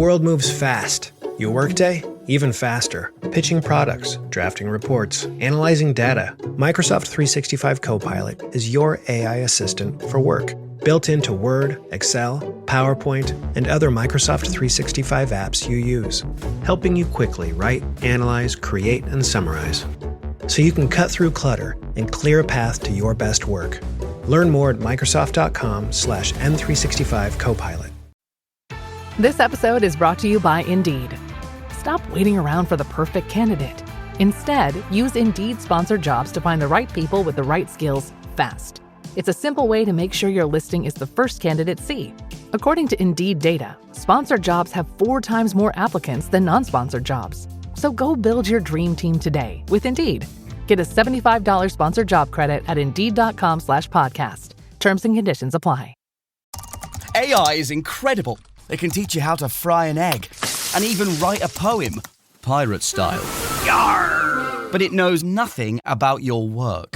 world moves fast. Your workday? Even faster. Pitching products, drafting reports, analyzing data. Microsoft 365 Copilot is your AI assistant for work. Built into Word, Excel, PowerPoint, and other Microsoft 365 apps you use. Helping you quickly write, analyze, create, and summarize. So you can cut through clutter and clear a path to your best work. Learn more at Microsoft.com/M365 Copilot. This episode is brought to you by Indeed. Stop waiting around for the perfect candidate. Instead, use Indeed sponsored jobs to find the right people with the right skills fast. It's a simple way to make sure your listing is the first candidates see. According to Indeed data, sponsored jobs have 4 times more applicants than non-sponsored jobs. So go build your dream team today with Indeed. Get a $75 sponsored job credit at Indeed.com/podcast. Terms and conditions apply. AI is incredible. It can teach you how to fry an egg and even write a poem, pirate style. Yarr! But it knows nothing about your work.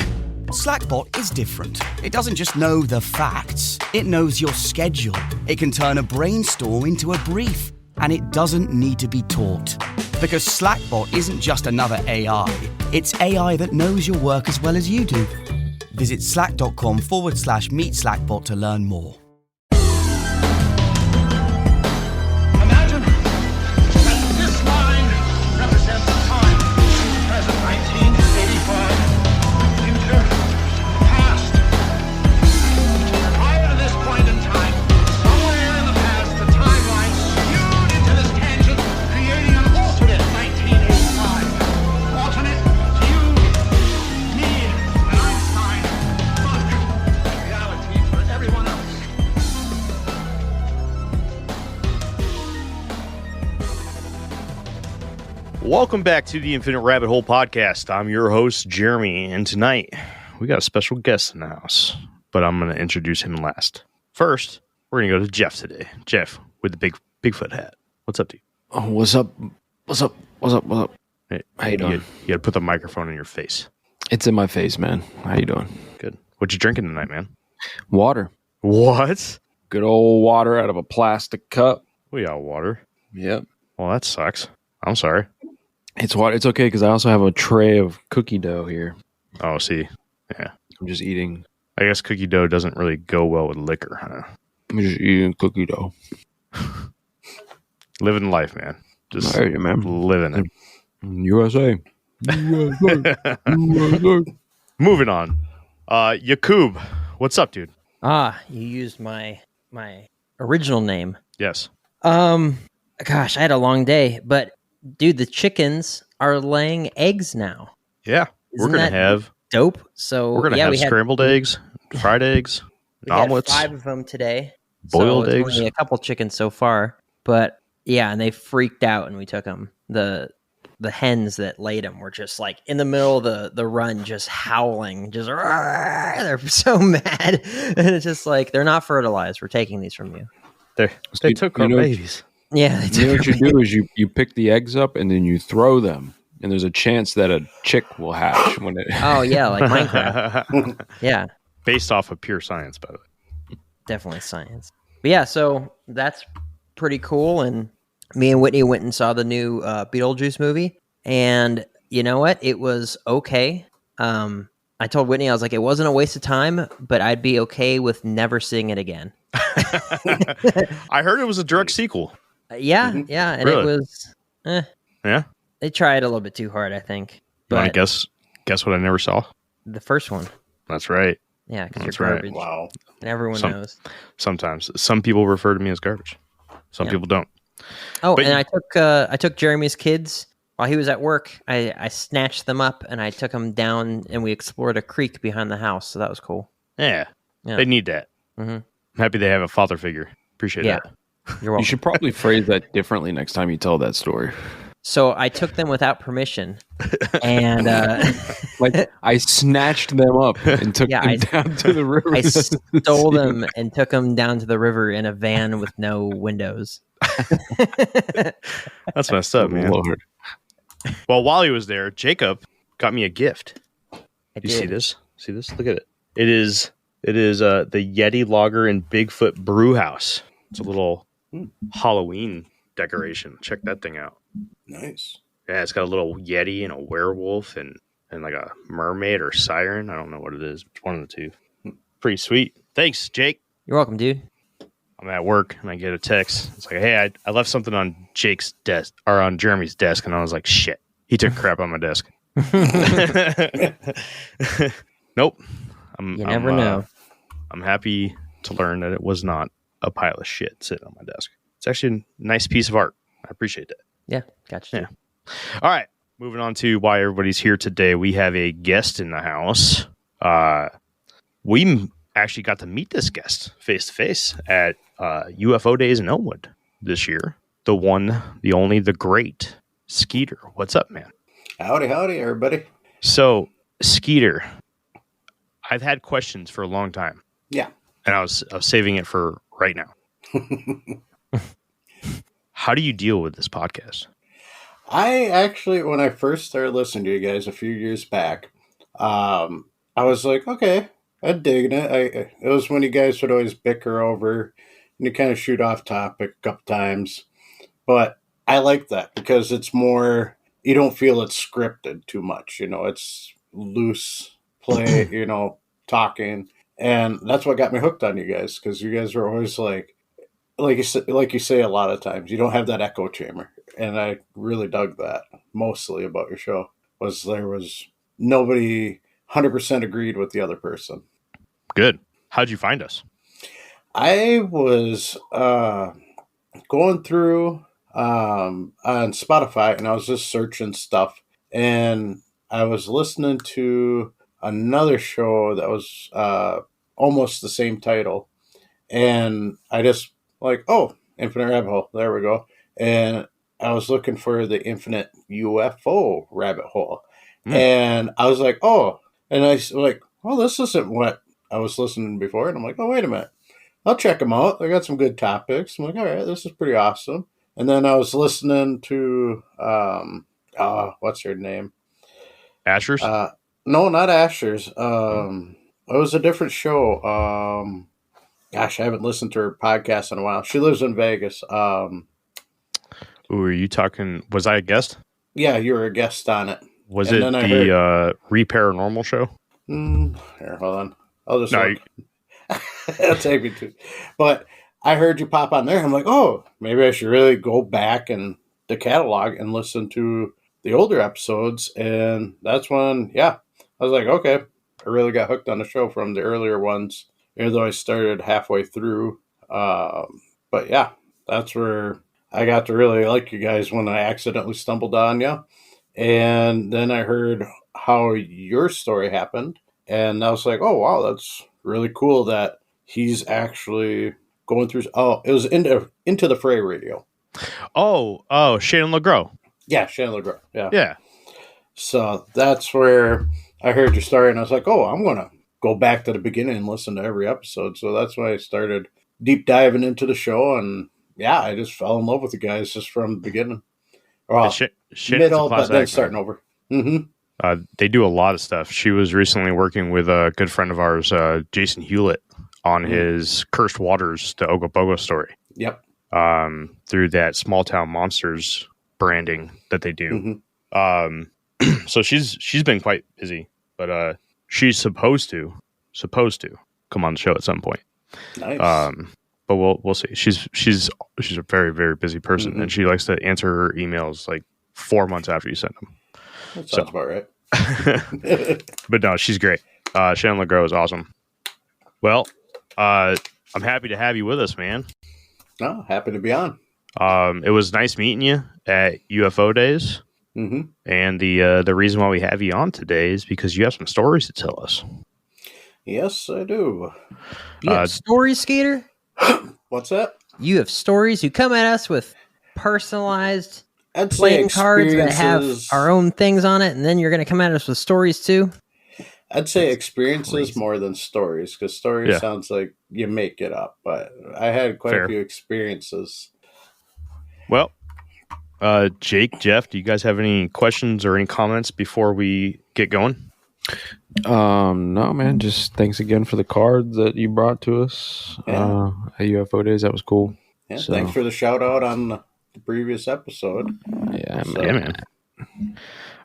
Slackbot is different. It doesn't just know the facts. It knows your schedule. It can turn a brainstorm into a brief. And it doesn't need to be taught. Because Slackbot isn't just another AI. It's AI that knows your work as well as you do. Visit slack.com/meet Slackbot to learn more. Imagine that this line represents time. Present 1985. Future. Past. Prior to this point in time, somewhere in the past, the timeline skewed into this tangent, creating an alternate 1985. Alternate you, me, and Einstein. Fuck. Reality for everyone else. Welcome back to the Infinite Rabbit Hole podcast. I'm your host, Jeremy, and tonight we got a special guest in the house, but I'm going to introduce him last. First, we're going to go to Jeff today. Jeff with the Bigfoot hat. What's up, dude? Oh, what's up? What's up? Hey, How you doing? You got to put the microphone in your face. It's in my face, man. How you doing? Good. What you drinking tonight, man? Water. What? Good old water out of a plastic cup. We got water. Yep. Well, that sucks. I'm sorry. It's water. It's okay because I also have a tray of cookie dough here. Oh, see. Yeah. I'm just eating. I guess cookie dough doesn't really go well with liquor, huh? I'm just eating cookie dough. Living life, man. Just Hey, man. living it. USA. USA. Moving on. Yakub, what's up, dude? You used my original name. Yes. Gosh, I had a long day, but dude, the chickens are laying eggs now. Yeah. Isn't we're gonna that have dope. So we're gonna have scrambled eggs, fried eggs, we had omelets, 5 of them today. boiled so it's eggs. only a couple chickens so far, but yeah, and they freaked out when we took them. The hens that laid them were just like in the middle of the run, just howling, just they're so mad, and it's just like they're not fertilized. We're taking these from you. They took our babies. Yeah, they You know took what you do is you pick the eggs up and then you throw them. And there's a chance that a chick will hatch when it. Oh yeah, like Minecraft. Yeah, Based off of pure science, by the way. definitely science. But yeah, so that's pretty cool. And me and Whitney went and saw the new Beetlejuice movie, and you know what? It was okay. I told Whitney, I was like, it wasn't a waste of time, but I'd be okay with never seeing it again. I heard it was a direct sequel. Yeah, and Really? it was. Yeah. They tried a little bit too hard, I think. You want But to guess what I never saw? the first one, That's right. yeah, because That's you're right. garbage. Wow. And everyone Some- knows. Sometimes some people refer to me as garbage. Some Yeah. people don't. Oh, But and I took Jeremy's kids while he was at work. I snatched them up and I took them down and we explored a creek behind the house. So that was cool. Yeah. Yeah. They need that. Mhm. I'm happy they have a father figure. Appreciate Yeah. that. You're welcome. You should probably phrase that differently next time you tell that story. So I took them without permission, and Like I snatched them up and took Yeah, them I- down to the river. I stole them and took them down to the river in a van with no windows. That's messed up, man. Lord. Well, while he was there, Jacob got me a gift. I You see did. this? See this? Look at it. It is the Yeti Lager and Bigfoot Brew House. It's a little Halloween decoration. Check that thing out. Nice. Yeah, it's got a little Yeti and a werewolf and like a mermaid or siren. I don't know what it is. It's one of the two. Pretty sweet. Thanks, Jake. You're welcome, dude. I'm at work and I get a text. It's like, hey, I left something on Jake's desk or on Jeremy's desk. And I was like, shit, he took crap on my desk. Nope. You never know. I'm happy to learn that it was not a pile of shit sitting on my desk. It's actually a nice piece of art. I appreciate that. Yeah, gotcha. Yeah. All right. Moving on to why everybody's here today. We have a guest in the house. We actually got to meet this guest face to face at UFO Days in Elmwood this year. The one, the only, the great Skeeter. What's up, man? Howdy, everybody. So, Skeeter, I've had questions for a long time. Yeah. And I was saving it for right now. How do you deal with this podcast? I actually, when I first started listening to you guys a few years back, I was like, okay, I'm digging it. It was when you guys would always bicker over and you kind of shoot off topic a couple times. But I like that because it's more, you don't feel it's scripted too much. You know, it's loose play, you know, talking. And that's what got me hooked on you guys because you guys were always like you say a lot of times, you don't have that echo chamber. And I really dug that mostly about your show was there was nobody 100% agreed with the other person. Good. How'd you find us? I was going through on Spotify and I was just searching stuff and I was listening to another show that was almost the same title and I just like, oh, Infinite Rabbit Hole. There we go. And I was looking for the Infinite UFO Rabbit Hole. And I was like, oh, and I was like, well, this isn't what I was listening to before. And I'm like, oh, wait a minute. I'll check them out. They got some good topics. I'm like, all right, this is pretty awesome. And then I was listening to, what's her name? Asher's? No, not Asher's. It was a different show. Gosh, I haven't listened to her podcast in a while. She lives in Vegas. Ooh, are you talking? Was I a guest? Yeah, you were a guest on it. Was it the Paranormal show? Here, hold on. I'll just that'll take me to. But I heard you pop on there. I'm like, oh, maybe I should really go back and the catalog and listen to the older episodes. And that's when, I was like, okay, I really got hooked on the show from the earlier ones. Even though I started halfway through. But yeah, that's where I got to really like you guys when I accidentally stumbled on you. And then I heard how your story happened. And I was like, oh, wow, that's really cool that he's actually going through. Oh, it was Into the Fray radio. Oh, Shannon LeGros. Yeah, Shannon LeGros. Yeah. So that's where I heard your story. And I was like, oh, I'm going to go back to the beginning and listen to every episode. So that's why I started deep diving into the show. And yeah, I just fell in love with the guys just from the beginning. Well, middle, but then starting over. Mm-hmm. They do a lot of stuff. She was recently working with a good friend of ours, Jason Hewlett, on his Cursed Waters to Ogopogo story. Yep. Through that Small Town Monsters branding that they do. Mm-hmm. So she's been quite busy, but she's supposed to come on the show at some point. Nice. But we'll see. She's a very, very busy person, and she likes to answer her emails like 4 months after you send them. That sounds about right. But no, she's great. Shannon LeGros is awesome. Well, I'm happy to have you with us, man. Oh, happy to be on. It was nice meeting you at UFO Days. Mm-hmm. And the reason why we have you on today is because you have some stories to tell us. Yes, I do. You have stories, Skeeter? What's that? You have stories? You come at us with personalized playing cards that have our own things on it, and then you're going to come at us with stories too? I'd say experiences more than stories, because stories sounds like you make it up, but I had quite a few experiences. Well, Jake, Jeff, do you guys have any questions or any comments before we get going? No, man. Just thanks again for the card that you brought to us at UFO Days. That was cool. Yeah, so. Thanks for the shout out on the previous episode. Yeah, So- Yeah, man.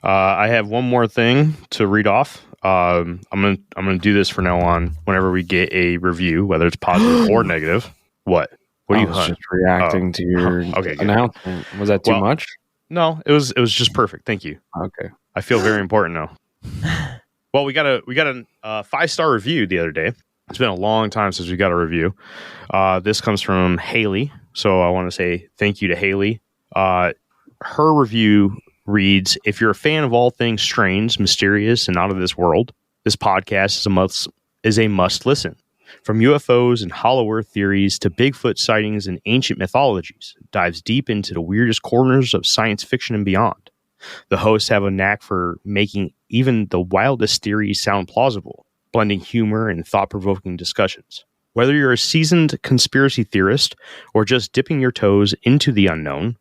I have one more thing to read off. I'm gonna do this from now on. Whenever we get a review, whether it's positive or negative. What? What are I you was hunting? just reacting Oh. to your Okay, good. announcement. Was that too Well- much? No, it was just perfect. Thank you. Okay. I feel very important now. Well, we got a 5-star review the other day. It's been a long time since we got a review. This comes from Haley, so I want to say thank you to Haley. Her review reads: "If you're a fan of all things strange, mysterious, and out of this world, this podcast is a must listen. From UFOs and hollow earth theories to Bigfoot sightings and ancient mythologies, it dives deep into the weirdest corners of science fiction and beyond. The hosts have a knack for making even the wildest theories sound plausible, blending humor and thought-provoking discussions. Whether you're a seasoned conspiracy theorist or just dipping your toes into the unknown,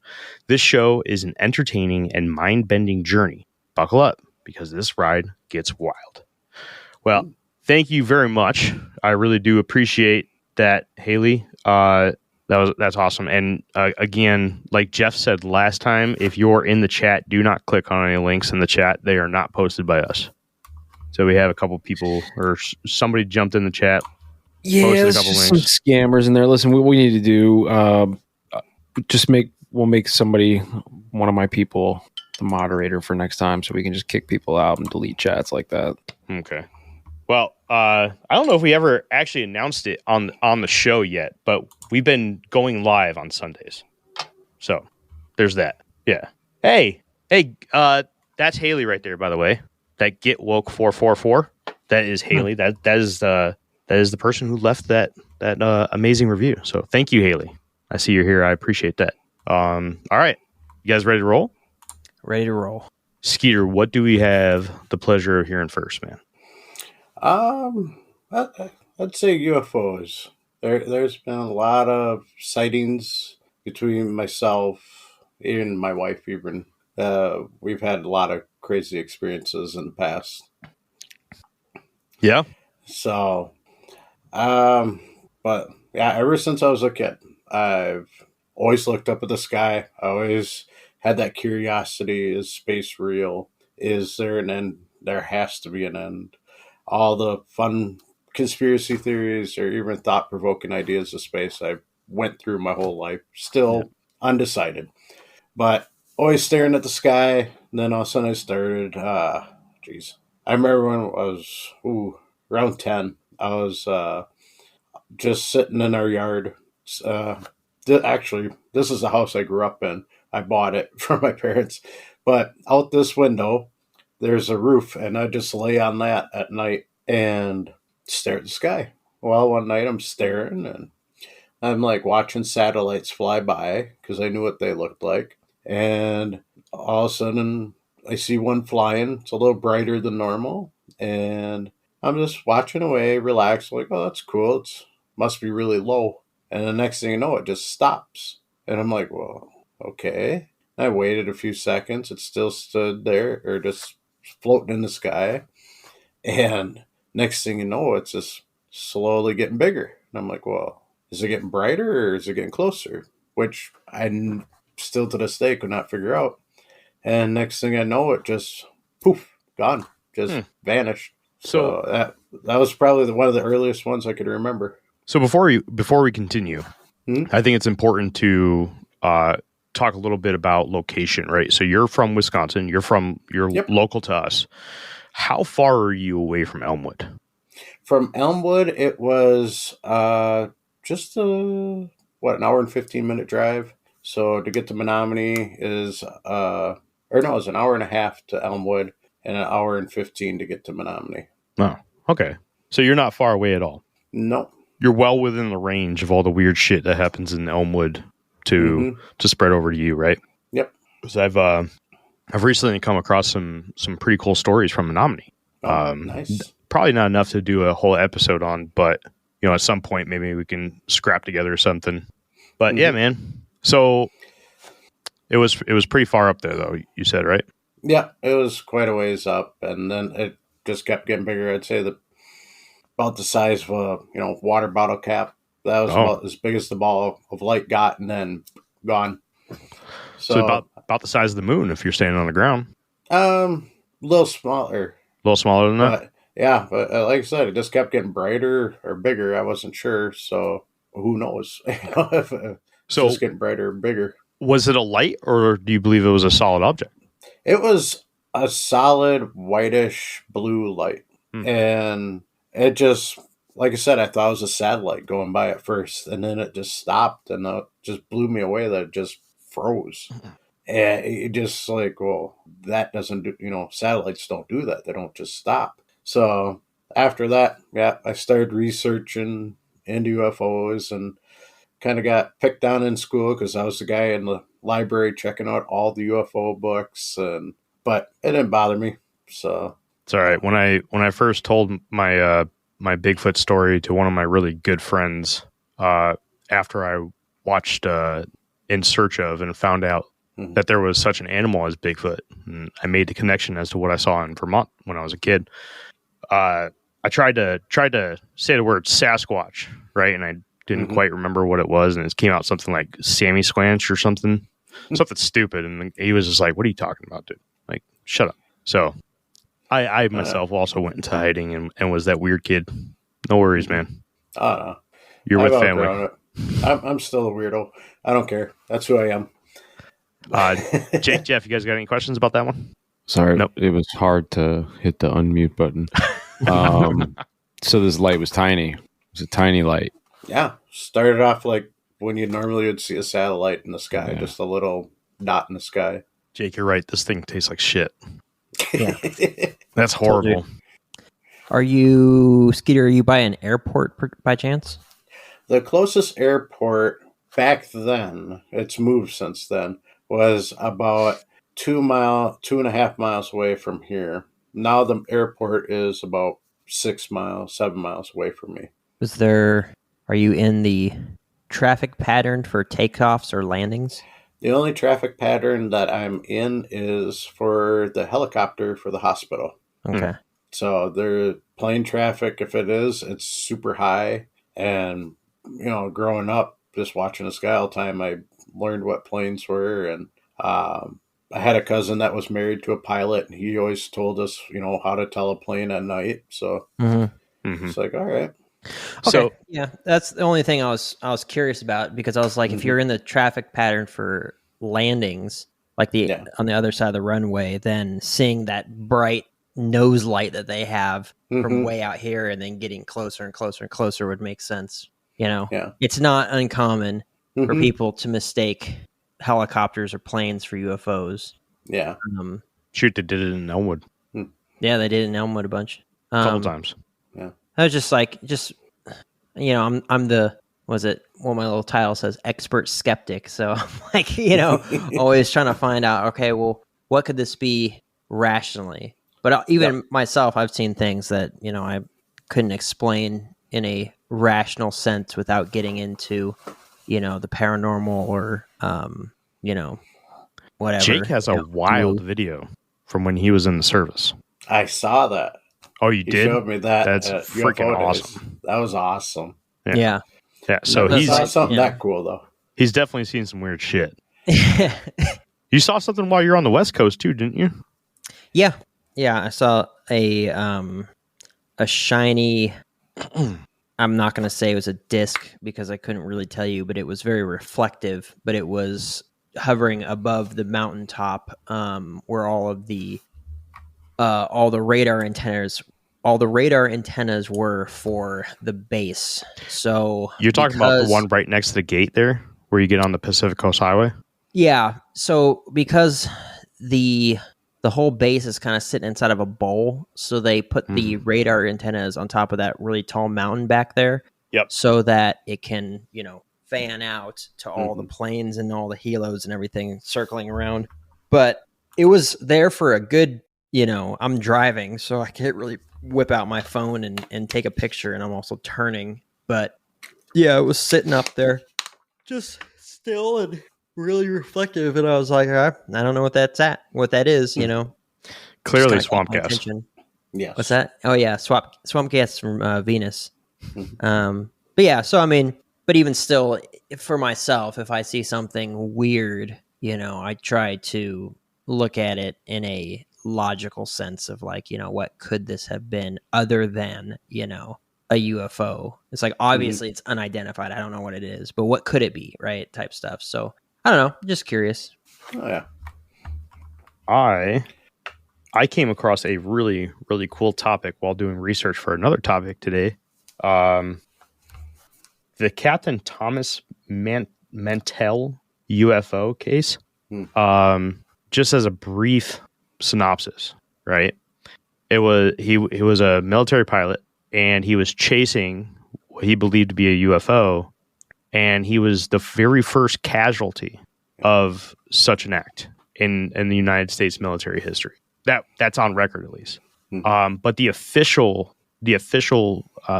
this show is an entertaining and mind-bending journey. Buckle up, because this ride gets wild." Well, thank you very much. I really do appreciate that, Haley. That's awesome. And again, like Jeff said last time, if you're in the chat, do not click on any links in the chat. They are not posted by us. So we have a couple people, or somebody jumped in the chat. Yeah, Posted a there's couple just some links. scammers in there. Listen, what we need to do, we'll make somebody, one of my people, the moderator for next time, so we can just kick people out and delete chats like that. Okay. Well, I don't know if we ever actually announced it on the show yet, but we've been going live on Sundays. So there's that. Yeah. Hey, that's Haley right there, by the way. That Get Woke 444. That is Haley. That is the person who left that amazing review. So thank you, Haley. I see you're here. I appreciate that. All right. You guys ready to roll? Ready to roll. Skeeter, what do we have the pleasure of hearing first, man? I'd say UFOs. There's been a lot of sightings between myself and my wife. Even we've had a lot of crazy experiences in the past. Yeah. So, but yeah, ever since I was a kid, I've always looked up at the sky. I always had that curiosity: is space real? Is there an end? There has to be an end. All the fun conspiracy theories or even thought-provoking ideas of space I went through my whole life, still undecided, but always staring at the sky. And then all of a sudden I started, I remember when I was around 10, I was just sitting in our yard. Actually, this is the house I grew up in. I bought it from my parents, but out this window, there's a roof, and I just lay on that at night and stare at the sky. Well, one night I'm staring, and I'm like watching satellites fly by because I knew what they looked like. And all of a sudden, I see one flying. It's a little brighter than normal, and I'm just watching away, relaxed, like, oh, that's cool. It must be really low. And the next thing you know, it just stops. And I'm like, well, okay. I waited a few seconds. It still stood there, or just floating in the sky. And next thing you know, it's just slowly getting bigger. And I'm like, well, is it getting brighter or is it getting closer? Which I still to this day could not figure out. And next thing I know, it just poof, gone, just vanished. So that was probably one of the earliest ones I could remember. So before we continue, I think it's important to talk a little bit about location, right? So you're from Wisconsin. You're local to us. How far are you away from Elmwood? From Elmwood, it was just an hour and 15-minute drive. So to get to Menominee is, it was an hour and a half to Elmwood and an hour and 15 to get to Menominee. Oh, okay. So you're not far away at all. No. You're well within the range of all the weird shit that happens in Elmwood to spread over to you, right? Yep. Because I've recently come across some pretty cool stories from Menominee. Nice. Probably not enough to do a whole episode on, but at some point maybe we can scrap together something. But yeah, man. So it was pretty far up there, though. You said, right? Yeah, it was quite a ways up, and then it just kept getting bigger. I'd say about the size of a water bottle cap. That was about as big as the ball of light got, and then gone. So about the size of the moon if you're standing on the ground. A little smaller. A little smaller than that? But yeah, but like I said, it just kept getting brighter or bigger. I wasn't sure, so who knows? If it's just getting brighter and bigger. Was it a light, or do you believe it was a solid object? It was a solid whitish blue light, and it just, like I said, I thought it was a satellite going by at first, and then it just stopped, and it just blew me away that it just froze. And it just like, well, that doesn't do, satellites don't do that. They don't just stop. So after that, yeah, I started researching into UFOs and kind of got picked on in school because I was the guy in the library checking out all the UFO books, but it didn't bother me. So it's all right. When I first told my my Bigfoot story to one of my really good friends, after I watched In Search of and found out that there was such an animal as Bigfoot, and I made the connection as to what I saw in Vermont when I was a kid. I tried to say the word Sasquatch, right, and I didn't quite remember what it was, and it came out something like Sammy Squanch or something stupid, and he was just like, "What are you talking about, dude? Like, shut up." So I myself also went into hiding and was that weird kid. No worries, man. You're with family. I'm still a weirdo. I don't care. That's who I am. Jake, Jeff, you guys got any questions about that one? Sorry, Nope. It was hard to hit the unmute button. So this light was tiny. It was a tiny light. Yeah, started off like when you normally would see a satellite in the sky, just a little dot in the sky. Jake, you're right. This thing tastes like shit. Yeah. That's horrible. Are you, Skeeter, are you by an airport by chance? The closest airport back then, it's moved since then, was about 2.5 miles away from here. Now the airport is about 7 miles away from me. Are you in the traffic pattern for takeoffs or landings? The only traffic pattern that I'm in is for the helicopter for the hospital. Okay. So the plane traffic, if it is, it's super high. And, growing up, just watching the sky all the time, I learned what planes were. And I had a cousin that was married to a pilot, and he always told us, how to tell a plane at night. So it's like, all right. Okay. So yeah, that's the only thing I was curious about, because I was like, if you're in the traffic pattern for landings, like on the other side of the runway, then seeing that bright nose light that they have from way out here and then getting closer and closer and closer would make sense. It's not uncommon for people to mistake helicopters or planes for UFOs. Yeah. Shoot, they did it in Elmwood. Yeah, they did it in Elmwood a bunch. A couple times. Yeah. I was just like, I'm the, my little title says expert skeptic. So I'm like, always trying to find out, okay, well, what could this be rationally? But even myself, I've seen things that, I couldn't explain in a rational sense without getting into, the paranormal or, whatever. Jake has a wild video from when he was in the service. I saw that. Oh, you He did? showed me that. That's freaking UFO days. awesome. That was awesome. Yeah. Yeah. So Never he's saw something that cool, though. he's definitely seen some weird shit. You saw something while you're on the West Coast too, didn't you? Yeah. Yeah. I saw a shiny, I'm not going to say it was a disc because I couldn't really tell you, but it was very reflective, but it was hovering above the mountaintop, where all the radar antennas were for the base. So You're talking about the one right next to the gate there where you get on the Pacific Coast Highway? Yeah. So because the whole base is kind of sitting inside of a bowl, so they put the radar antennas on top of that really tall mountain back there. Yep. So that it can, fan out to all the planes and all the helos and everything circling around. But it was there for a good, I'm driving, so I can't really whip out my phone and take a picture, and I'm also turning. But yeah, it was sitting up there just still and really reflective, and I was like, I don't know what that is, Clearly swamp gas. Yes. What's that? Oh yeah, swamp gas from Venus. But yeah, so I mean, but even still, for myself, if I see something weird, I try to look at it in a logical sense of like, what could this have been other than, a UFO? It's like, obviously it's unidentified. I don't know what it is, but what could it be? Right. Type stuff. So I don't know. Just curious. Oh, yeah. I came across a really, really cool topic while doing research for another topic today. The Captain Thomas Mantell UFO case. Just as a brief synopsis, right? He was a military pilot, and he was chasing what he believed to be a UFO, and he was the very first casualty of such an act in the United States military history. That's on record, at least. But the official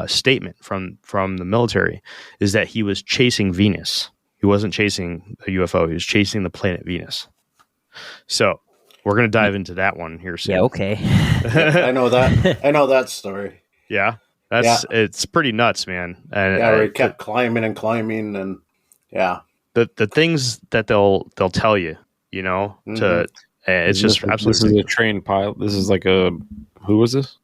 statement from the military is that he was chasing Venus. He wasn't chasing a UFO. He was chasing the planet Venus. So we're going to dive into that one here soon. Yeah. Okay. I know that. I know that story. Yeah. It's pretty nuts, man. And we kept climbing and climbing, and the things that they'll tell you, it's just absolutely. This is a trained pilot. This is like who was this?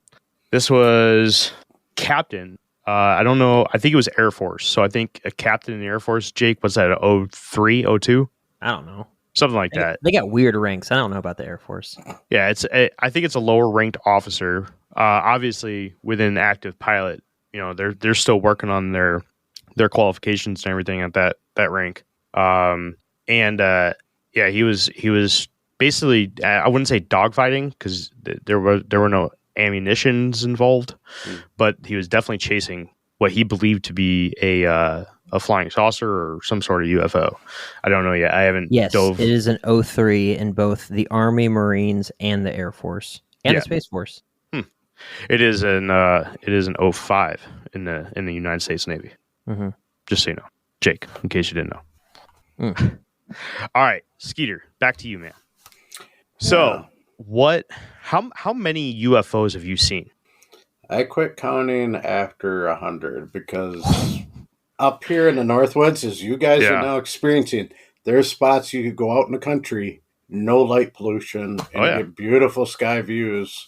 This was Captain. I don't know. I think it was Air Force. So I think a captain in the Air Force, Jake, was that 03, 02? I don't know. Something like that. They got weird ranks. I don't know about the Air Force. Yeah, I think it's a lower ranked officer. Obviously, within active pilot, they're still working on their qualifications and everything at that rank. He was basically, I wouldn't say dogfighting because there were no ammunitions involved, but he was definitely chasing what he believed to be a flying saucer or some sort of UFO. I don't know yet. I haven't dove. It is an 03 in both the Army, Marines, and the Air Force and the Space Force. It is an 05 in the United States Navy. Just so you know, Jake, in case you didn't know. All right, Skeeter, back to you, man. So, how many UFOs have you seen? I quit counting after 100 because up here in the Northwoods, as you guys are now experiencing, there's spots you could go out in the country, no light pollution, and get beautiful sky views.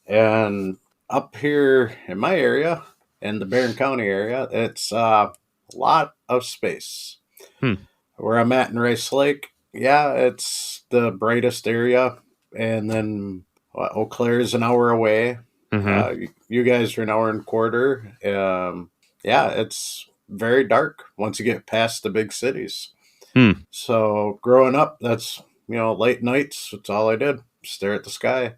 And up here in my area, in the Barron County area, it's a lot of space. Where I'm at in Rice Lake, it's the brightest area. And then Eau Claire is an hour away. You guys are an hour and a quarter. It's very dark once you get past the big cities. So growing up, that's, late nights. That's all I did. Stare at the sky.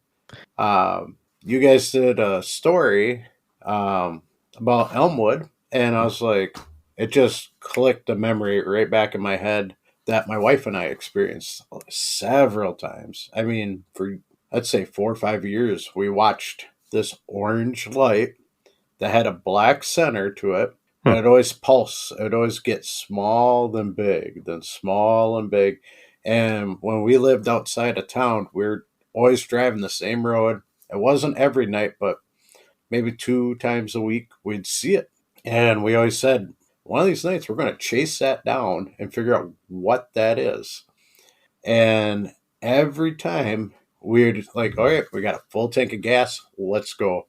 You guys did a story about Elmwood, and I was like, it just clicked a memory right back in my head that my wife and I experienced several times. I mean, for, I'd say 4 or 5 years, we watched this orange light that had a black center to it, and it always pulse. It would always get small, then big, then small and big. And when we lived outside of town, we were always driving the same road. It wasn't every night, but maybe 2 times a week we'd see it. And we always said, one of these nights we're going to chase that down and figure out what that is. And every time we'd like, all right, we got a full tank of gas, let's go.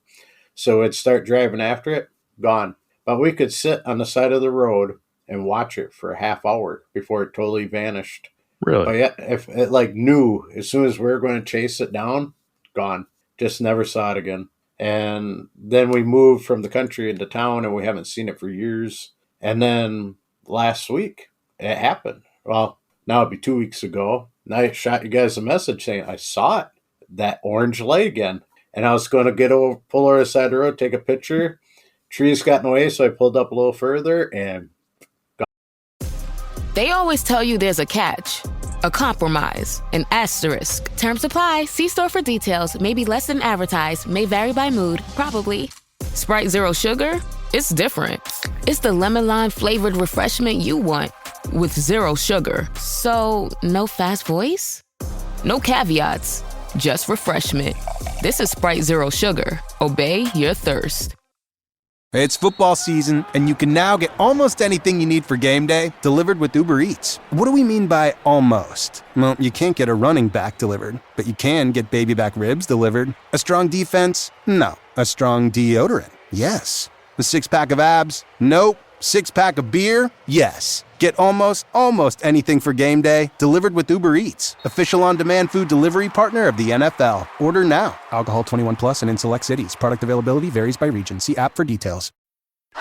So we'd start driving after it, gone. But we could sit on the side of the road and watch it for a half hour before it totally vanished. Really? But yeah, if it knew as soon as we were going to chase it down, gone. Just never saw it again. And then we moved from the country into town, and we haven't seen it for years. And then last week, it happened. Well, now it'd be 2 weeks ago. And I shot you guys a message saying I saw it, that orange light again. And I was going to pull over the side of the road, take a picture. Trees got in the way, so I pulled up a little further and They always tell you there's a catch, a compromise, an asterisk. Terms apply. See store for details. May be less than advertised. May vary by mood. Probably. Sprite Zero Sugar? It's different. It's the lemon lime flavored refreshment you want with zero sugar. So, no fast voice? No caveats. Just refreshment. This is Sprite Zero Sugar. Obey your thirst. It's football season, and you can now get almost anything you need for game day delivered with Uber Eats. What do we mean by almost? Well, you can't get a running back delivered, but you can get baby back ribs delivered. A strong defense? No. A strong deodorant? Yes. A six-pack of abs? Nope. Six-pack of beer? Yes. Get almost anything for game day delivered with Uber Eats, official on-demand food delivery partner of the NFL. Order now. Alcohol 21 plus and in select cities. Product availability varies by region. See app for details.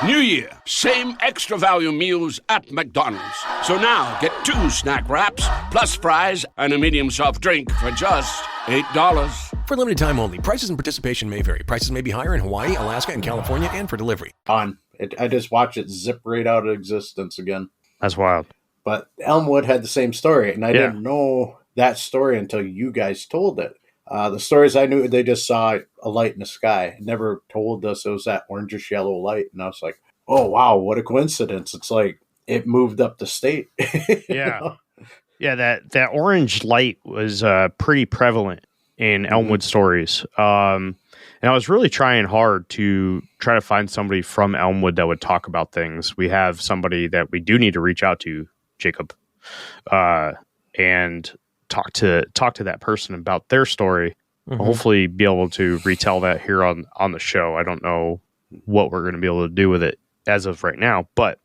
New Year, same extra value meals at McDonald's. So now get 2 snack wraps, plus fries, and a medium soft drink for just $8. For limited time only. Prices and participation may vary. Prices may be higher in Hawaii, Alaska, and California, and for delivery. I just watched it zip right out of existence again. That's wild. But Elmwood had the same story, and I didn't know that story until you guys told it. The stories I knew, they just saw a light in the sky. It never told us it was that orangish yellow light. And I was like, oh, wow, what a coincidence. It's like it moved up the state. Yeah. Know? Yeah, that orange light was pretty prevalent in Elmwood stories. And I was really trying hard to try to find somebody from Elmwood that would talk about things. We have somebody that we do need to reach out to, Jacob, and talk to that person about their story. Hopefully be able to retell that here on the show. I don't know what we're going to be able to do with it as of right now, but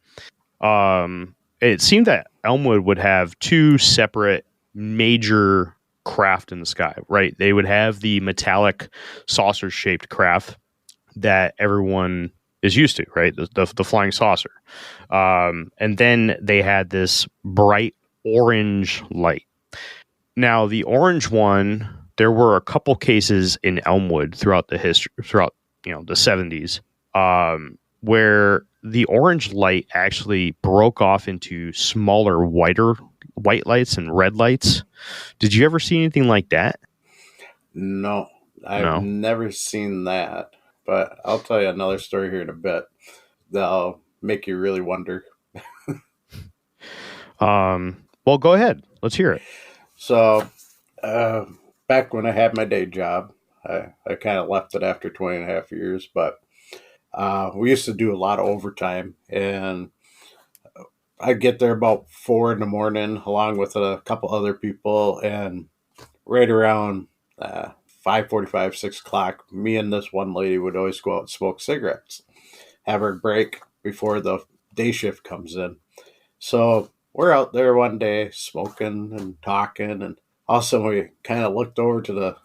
it seemed that Elmwood would have 2 separate major craft in the sky, right? They would have the metallic saucer shaped craft that everyone is used to, right? The flying saucer. And then they had this bright orange light. Now, the orange one, there were a couple cases in Elmwood throughout the history, throughout the 70s, where the orange light actually broke off into smaller, white lights and red lights. Did you ever see anything like that? No, I've never seen that. But I'll tell you another story here in a bit that'll make you really wonder. Well, go ahead. Let's hear it. So, back when I had my day job, I kind of left it after 20 and a half years, but we used to do a lot of overtime, and I'd get there about 4 a.m. along with a couple other people, and right around 5:45, 6 o'clock, me and this one lady would always go out and smoke cigarettes, have our break before the day shift comes in. So we're out there one day smoking and talking, and all of a sudden we kind of looked over to the,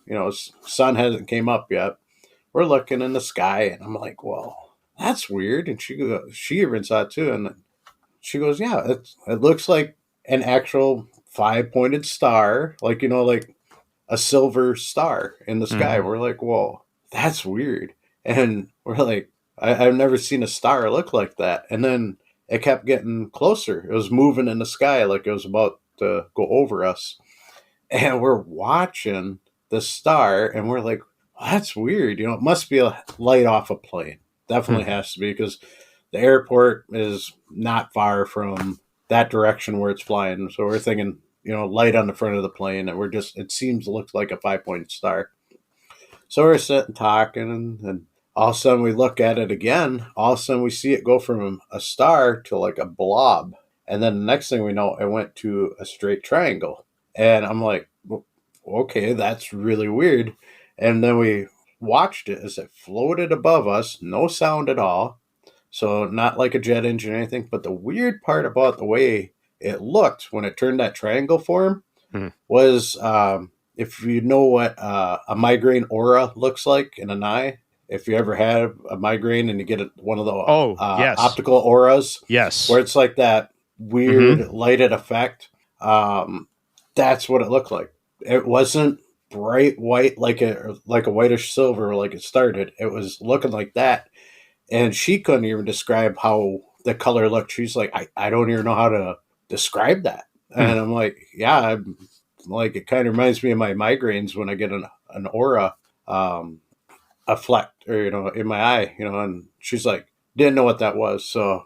sun hasn't came up yet. We're looking in the sky, and I'm like, well, that's weird. And she even saw it too. And she goes, yeah, it looks like an actual 5-pointed star, like a silver star in the sky. We're like, whoa, that's weird. And we're like, I've never seen a star look like that. And then it kept getting closer. It was moving in the sky like it was about to go over us. And we're watching the star, and we're like, well, that's weird. It must be a light off a plane. Definitely has to be, because the airport is not far from that direction where it's flying. So we're thinking, light on the front of the plane, and it looks like a 5-pointed star. So we're sitting talking, and all of a sudden we look at it again. All of a sudden we see it go from a star to like a blob. And then the next thing we know, it went to a straight triangle. And I'm like, well, okay, that's really weird. And then we watched it as it floated above us, no sound at all. So not like a jet engine or anything. But the weird part about the way it looked when it turned that triangle form was, if you know what a migraine aura looks like in an eye, if you ever had a migraine and you get one of the yes. optical auras, yes, where it's like that weird lighted effect, that's what it looked like. It wasn't bright white like a whitish silver like it started. It was looking like that, and she couldn't even describe how the color looked. She's like, I don't even know how to describe that. And I'm like, yeah, I'm like, it kind of reminds me of my migraines when I get an aura, a fleck, or in my eye, and she's like, didn't know what that was. So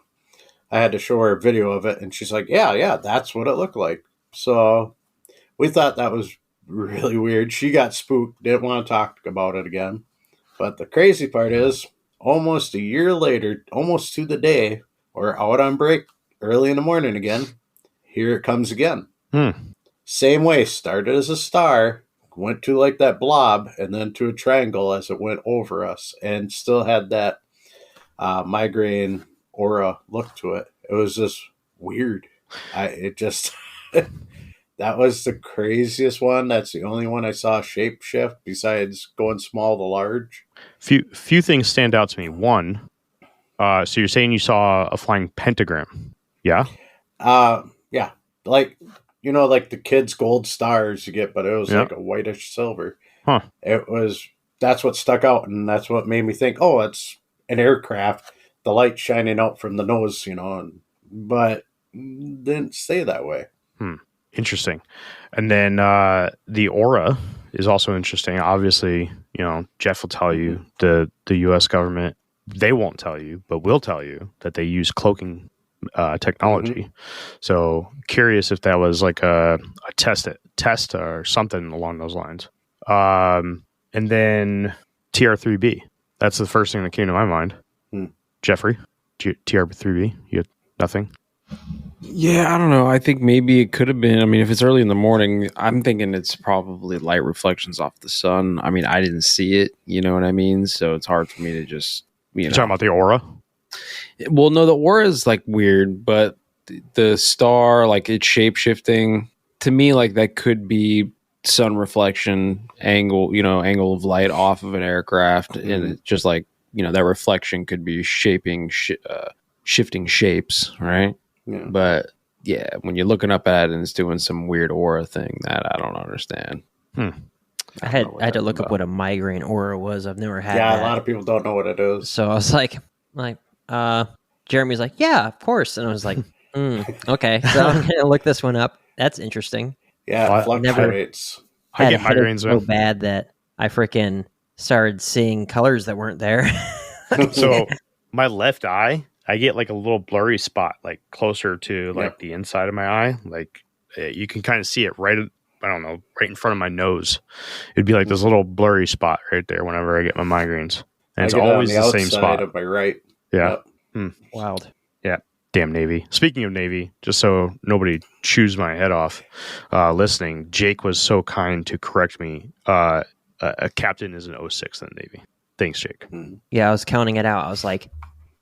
I had to show her a video of it, and she's like, yeah, that's what it looked like. So we thought that was really weird. She got spooked, didn't want to talk about it again. But the crazy part is, almost a year later, almost to the day, we're out on break early in the morning again. Here it comes again. Same way, started as a star, went to like that blob, and then to a triangle as it went over us, and still had that migraine aura look to it. It was just weird. That was the craziest one. That's the only one I saw shape shift besides going small to large. Few things stand out to me. One, so you're saying you saw a flying pentagram? Yeah. Yeah, like like the kids' gold stars you get, but it was like a whitish silver. Huh. That's what stuck out, and that's what made me think, oh, it's an aircraft. The light shining out from the nose, but didn't stay that way. Interesting. And then the aura is also interesting. Obviously, Jeff will tell you the U.S. government, they won't tell you, but will tell you that they use cloaking technology. So curious if that was like a test or something along those lines. And then TR3B. That's the first thing that came to my mind. Jeffrey, TR3B, you had nothing? Yeah, I don't know. I think maybe it could have been. I mean, if it's early in the morning, I'm thinking it's probably light reflections off the sun. I mean, I didn't see it. You know what I mean? So it's hard for me to just, You're talking about the aura? Well, no, the aura is like weird, but the star, like it's shape shifting. To me, like that could be sun reflection angle, angle of light off of an aircraft. And it's just like, that reflection could be shifting shapes, right? Yeah. But yeah, when you're looking up at it and it's doing some weird aura thing that I don't understand. I had to look up what a migraine aura was. I've never had that. that. A lot of people don't know what it is. So I was like, Jeremy's like, yeah, of course. And I was like, okay. So I'm going to look this one up. That's interesting. Yeah, it fluctuates. I get migraines so bad that I freaking started seeing colors that weren't there. So my left eye, I get like a little blurry spot, like closer to like the inside of my eye. Like you can kind of see it right in front of my nose. It'd be like this little blurry spot right there whenever I get my migraines. And it's always the same spot. Of my right. Yeah. Wild. Yeah. Damn Navy. Speaking of Navy, just so nobody chews my head off listening, Jake was so kind to correct me. A captain is an 06 in the Navy. Thanks, Jake. Yeah, I was counting it out. I was like,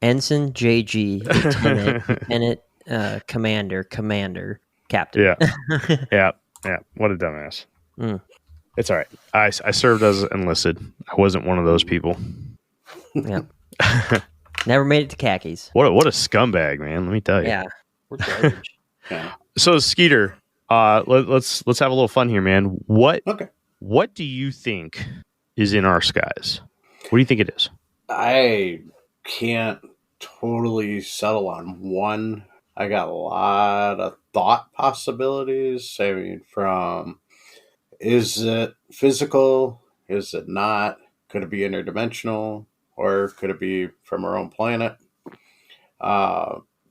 Ensign, JG, Lieutenant, Commander, Captain. Yeah. What a dumbass. It's all right. I served as enlisted. I wasn't one of those people. Yeah. Never made it to khakis. What a scumbag, man. Let me tell you. Yeah. We're garbage. So Skeeter, let's have a little fun here, man. What do you think is in our skies? What do you think it is? I can't totally settle on one. I got a lot of thought possibilities. I mean, from is it physical? Is it not? Could it be interdimensional? Or could it be from our own planet?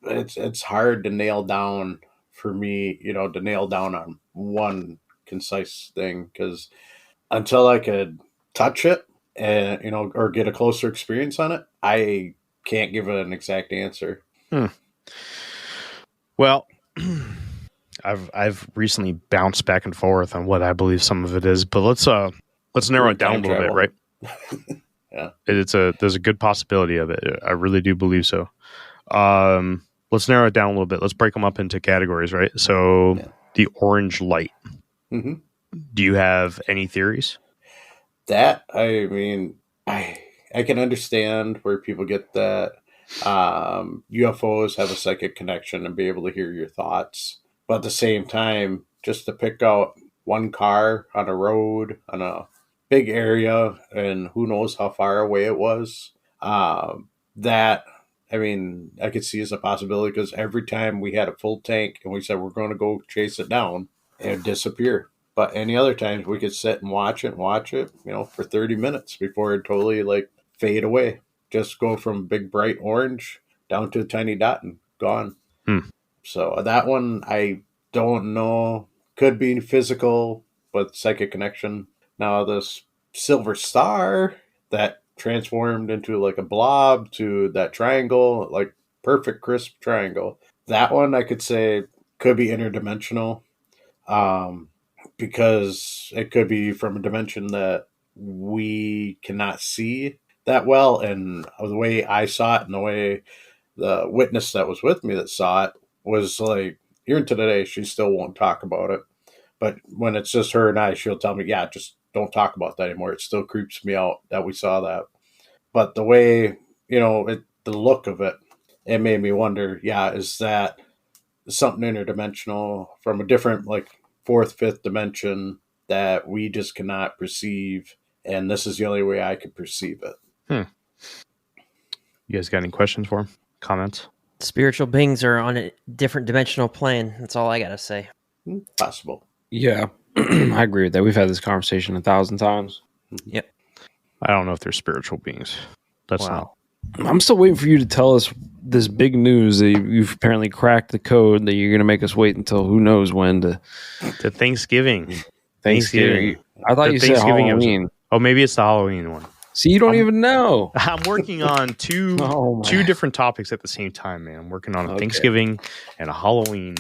It's hard to nail down for me, to nail down on one concise thing, because until I could touch it and or get a closer experience on it, I can't give an exact answer. Well, I've recently bounced back and forth on what I believe some of it is, but let's narrow it down a little bit, right? Yeah, there's a good possibility of it. I really do believe so. Let's narrow it down a little bit. Let's break them up into categories, right? So the orange light. Mm-hmm. Do you have any theories? That, I mean, I can understand where people get that. UFOs have a psychic connection and be able to hear your thoughts. But at the same time, just to pick out one car on a road, on a big area, and who knows how far away it was, that, I mean, I could see as a possibility, because every time we had a full tank and we said we're going to go chase it down, it would disappear. But any other times we could sit and watch it, for 30 minutes before it totally fade away. Just go from big bright orange down to a tiny dot and gone. So that one, I don't know. Could be physical, but psychic connection. Now this silver star, that transformed into like a blob to that triangle, like perfect crisp triangle. That one I could say could be interdimensional, because it could be from a dimension that we cannot see that well. And the way I saw it and the way the witness that was with me that saw it was like, even to today, she still won't talk about it. But when it's just her and I, she'll tell me, yeah, just don't talk about that anymore. It still creeps me out that we saw that. But the way, the look of it, it made me wonder, yeah, is that something interdimensional from a different, like, fourth, fifth dimension that we just cannot perceive? And this is the only way I could perceive it. You guys got any questions for him? Comments? Spiritual beings are on a different dimensional plane. That's all I got to say. Possible. Yeah, I agree with that. We've had this conversation 1,000 times. Yep. I don't know if they're spiritual beings. That's not. I'm still waiting for you to tell us this big news that you've apparently cracked the code that you're going to make us wait until who knows when to Thanksgiving. Thanksgiving. I thought you said Halloween. Episode. Oh, maybe it's the Halloween one. See, you don't even know. I'm working on two different topics at the same time, man. I'm working on a Thanksgiving and a Halloween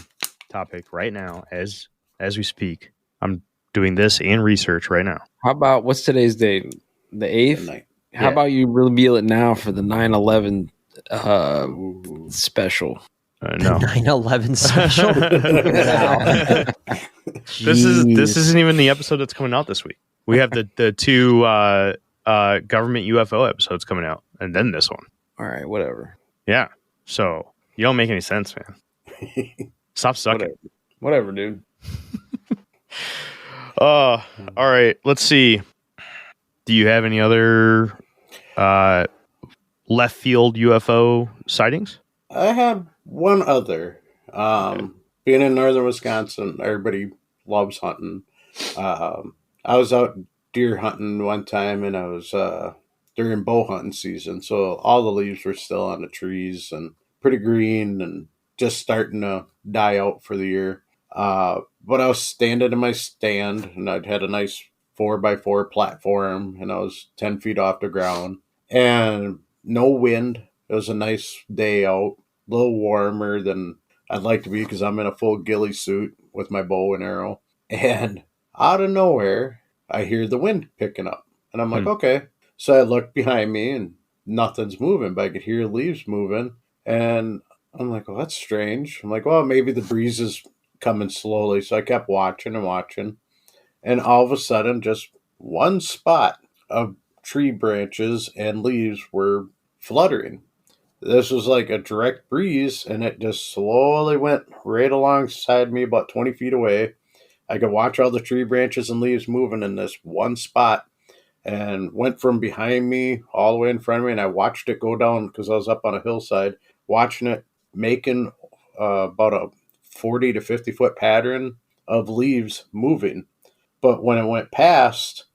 topic right now as we speak. I'm doing this and research right now. How about, what's today's date? The 8th? How about you reveal it now for the 9/11 special? No. 9/11 special? This isn't even the episode that's coming out this week. We have the two government UFO episodes coming out, and then this one. All right, whatever. Yeah. So you don't make any sense, man. Stop sucking. Whatever, dude. All right. Let's see. Do you have any other left field UFO sightings? I had one other. Being in northern Wisconsin, everybody loves hunting. I was out deer hunting one time, and I was during bow hunting season, so all the leaves were still on the trees and pretty green and just starting to die out for the year. But I was standing in my stand, and I'd had a nice 4x4 platform, and I was 10 feet off the ground, and no wind. It was a nice day out, a little warmer than I'd like to be because I'm in a full ghillie suit with my bow and arrow. And out of nowhere, I hear the wind picking up, and I'm like, okay. So I look behind me, and nothing's moving, but I could hear leaves moving, and I'm like, well, that's strange. I'm like, well, maybe the breeze is coming slowly. So I kept watching and watching. And all of a sudden, just one spot of tree branches and leaves were fluttering. This was like a direct breeze, and it just slowly went right alongside me about 20 feet away. I could watch all the tree branches and leaves moving in this one spot, and went from behind me all the way in front of me, and I watched it go down because I was up on a hillside, watching it making about a 40 to 50 foot pattern of leaves moving. But when it went past,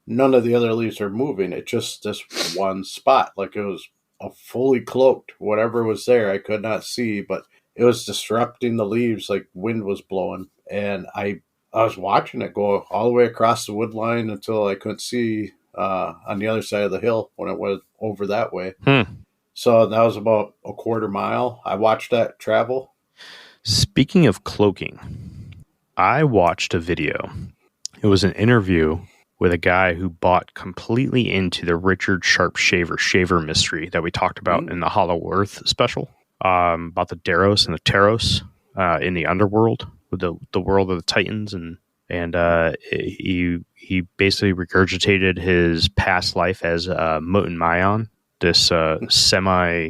none of the other leaves are moving. It's just this one spot. Like it was a fully cloaked, whatever was there, I could not see, but it was disrupting the leaves like wind was blowing. And I was watching it go all the way across the wood line until I couldn't see on the other side of the hill when it went over that way. So that was about a quarter mile. I watched that travel. Speaking of cloaking, I watched a video. It was an interview with a guy who bought completely into the Richard Sharp shaver mystery that we talked about in the Hollow Earth special, about the Dairos and the Taros in the underworld, with the world of the Titans, and he basically regurgitated his past life as Moten Mayon, this semi.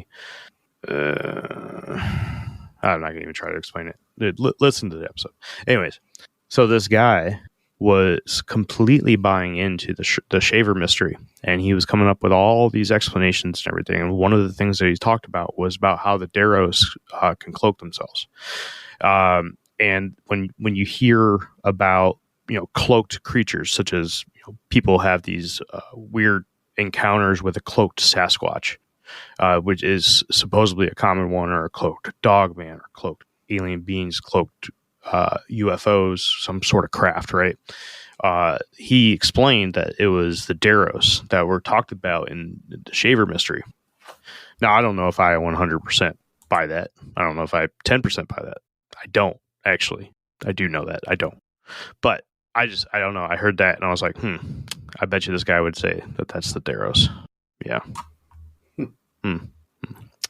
I'm not going to even try to explain it. Listen to the episode. Anyways, so this guy was completely buying into the shaver mystery, and he was coming up with all these explanations and everything. And one of the things that he talked about was about how the Dairos can cloak themselves. And when you hear about cloaked creatures, such as people have these weird encounters with a cloaked Sasquatch, which is supposedly a common one, or a cloaked dogman, or cloaked alien beings, cloaked UFOs, some sort of craft, right? he explained that it was the Dairos that were talked about in the Shaver mystery. Now, I don't know if I 100% buy that. I don't know if I 10% buy that. I don't, actually. I do know that. I don't. But I don't know. I heard that and I was like, I bet you this guy would say that that's the Dairos. Yeah.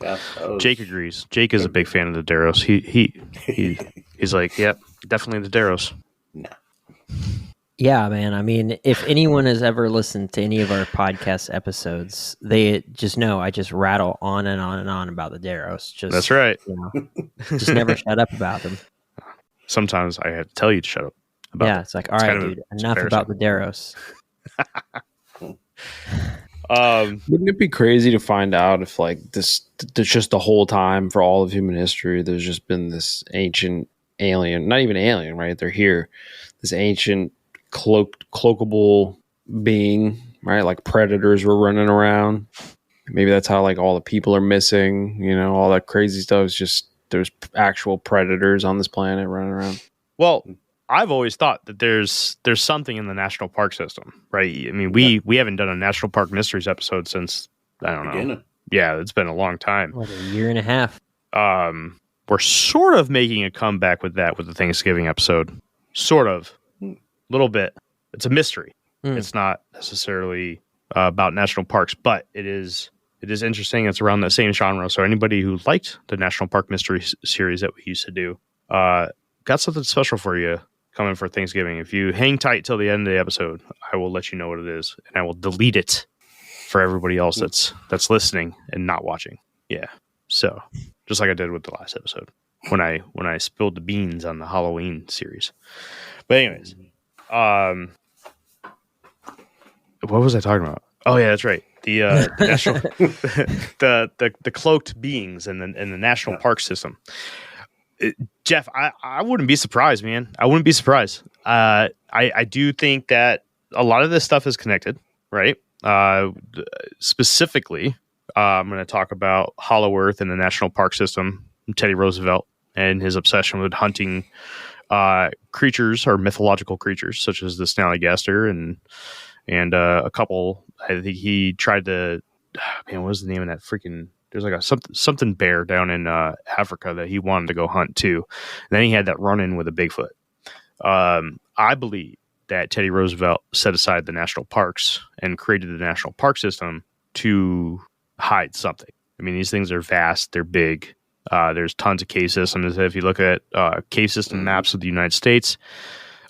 Yeah, Jake agrees. Jake is a big fan of the Dairos. He's like, yep, definitely the Dairos. No. Yeah, man. I mean, if anyone has ever listened to any of our podcast episodes, they just know I just rattle on and on and on about the Dairos. That's right. Just never shut up about them. Sometimes I have to tell you to shut up. Yeah, it's like, all right, dude, enough about the Dairos. Wouldn't it be crazy to find out if like this, there's just the whole time for all of human history, there's just been this ancient alien, not even alien, right? They're here. This ancient cloakable being, right? Like predators were running around. Maybe that's how like all the people are missing, all that crazy stuff is just there's actual predators on this planet running around. Well, I've always thought that there's something in the national park system, right? I mean, we haven't done a National Park Mysteries episode since, I don't know. Yeah, it's been a long time. Like a year and a half. We're sort of making a comeback with that with the Thanksgiving episode. Sort of. A little bit. It's a mystery. It's not necessarily about national parks, but it is interesting. It's around that same genre. So anybody who liked the National Park Mystery series that we used to do, got something special for you coming for Thanksgiving. If you hang tight till the end of the episode, I will let you know what it is, and I will delete it for everybody else that's listening and not watching. Yeah. So just like I did with the last episode when I spilled the beans on the Halloween series. But anyways, what was I talking about? Oh yeah, that's right. The national the cloaked beings and the national park system. Jeff, I wouldn't be surprised, man. I wouldn't be surprised. I do think that a lot of this stuff is connected, right? Specifically, I'm going to talk about Hollow Earth and the national park system, Teddy Roosevelt, and his obsession with hunting creatures or mythological creatures such as the snallygaster and a couple. I think he tried to. Man, what was the name of that freaking? There's like a something bear down in Africa that he wanted to go hunt too. And then he had that run in with a Bigfoot. I believe that Teddy Roosevelt set aside the national parks and created the national park system to hide something. I mean, these things are vast. They're big. There's tons of cave systems. If you look at cave system maps of the United States,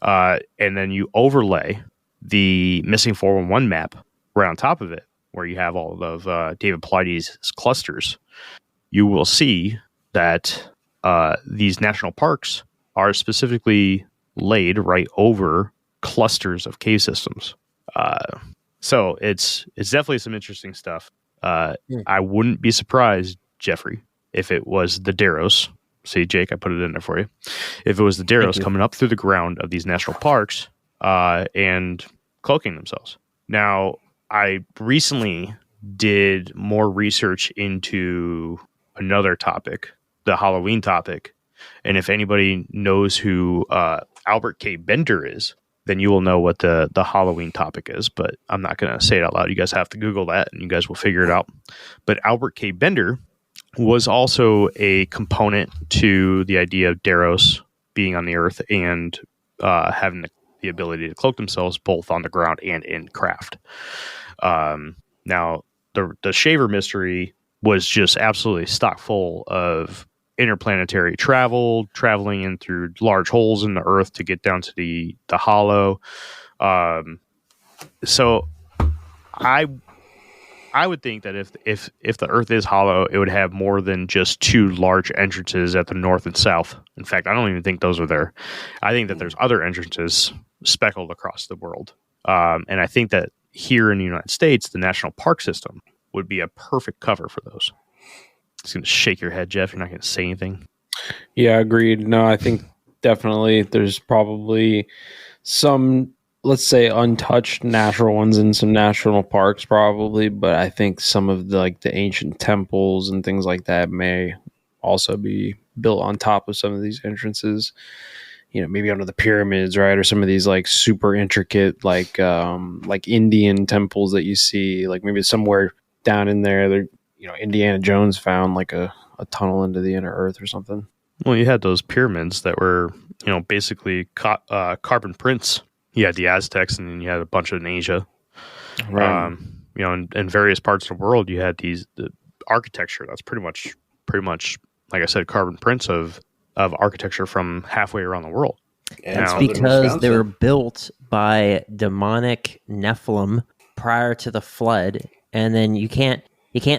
and then you overlay the missing 411 map right on top of it, where you have all of David Paulides' clusters, you will see that these national parks are specifically laid right over clusters of cave systems. So it's definitely some interesting stuff. I wouldn't be surprised, Jeffrey, if it was the Dairos. See, Jake, I put it in there for you. If it was the Dairos coming up through the ground of these national parks and cloaking themselves. Now, I recently did more research into another topic, the Halloween topic. And if anybody knows who Albert K. Bender is, then you will know what the Halloween topic is. But I'm not going to say it out loud. You guys have to Google that and you guys will figure it out. But Albert K. Bender was also a component to the idea of Dairos being on the earth and having the ability to cloak themselves both on the ground and in craft. Now, the Shaver mystery was just absolutely stock full of interplanetary traveling in through large holes in the earth to get down to the hollow. So I would think that if the earth is hollow, it would have more than just two large entrances at the north and south. In fact, I don't even think those are there. I think that there's other entrances speckled across the world. And I think that here in the United States, the national park system would be a perfect cover for those. It's going to shake your head, Jeff. You're not going to say anything. Yeah, agreed. No, I think definitely there's probably some, let's say, untouched natural ones in some national parks probably, but I think some of the ancient temples and things like that may also be built on top of some of these entrances. maybe under the pyramids, right? Or some of these like super intricate, like Indian temples that you see, like maybe somewhere down in there, Indiana Jones found like a tunnel into the inner earth or something. Well, you had those pyramids that were, basically carbon prints. You had the Aztecs, and then you had a bunch in Asia. Right. In various parts of the world, you had the architecture. That's pretty much, like I said, carbon prints of architecture from halfway around the world. And It's southern because they Wisconsin. were built by demonic Nephilim prior to the flood, and then you can't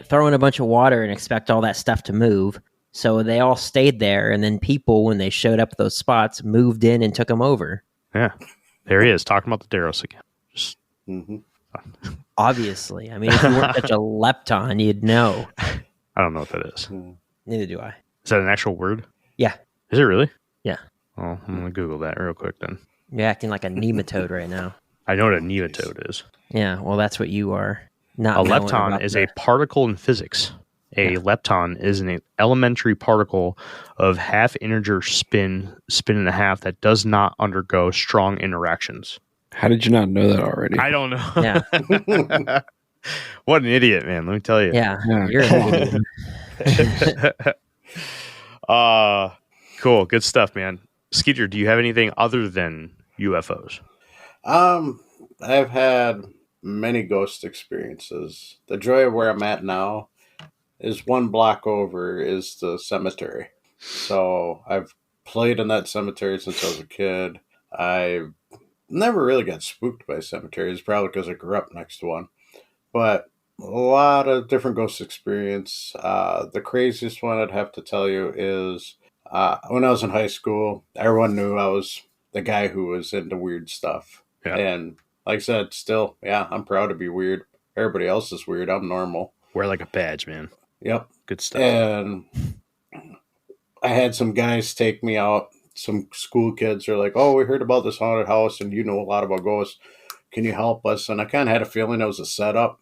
throw in a bunch of water and expect all that stuff to move. So they all stayed there, and then people, when they showed up at those spots, moved in and took them over. Yeah, there he is talking about the Dairos again. Just Obviously, I mean, if you weren't such a lepton, you'd know. I don't know what that is. Neither do I. Is that an actual word? Yeah, Is it really? yeah. Oh, I'm gonna Google that real quick then. You're acting like a nematode right now. I know what a nematode is. Yeah, well, that's what you are. A Not knowing lepton about is the- a particle in physics. A lepton is an elementary particle of half integer spin and a half that does not undergo strong interactions. How did you not know that already? I don't know. Yeah, What an idiot, man. Let me tell you. yeah. Yeah, You're come an idiot. Cool. Good stuff, man. Skeeter, do you have anything other than UFOs? I've had many ghost experiences. The joy of where I'm at now is one block over is the cemetery. So I've played in that cemetery since I was a kid. I never really got spooked by cemeteries, probably because I grew up next to one. But a lot of different ghost experience. The craziest one I'd have to tell you is when I was in high school, everyone knew I was the guy who was into weird stuff. Yeah. And like I said, still, yeah, I'm proud to be weird. Everybody else is weird. I'm normal. Wear like a badge, man. Yep. Good stuff. And I had some guys take me out. Some school kids are like, "Oh, we heard about this haunted house and you know a lot about ghosts. Can you help us?" And I kind of had a feeling it was a setup.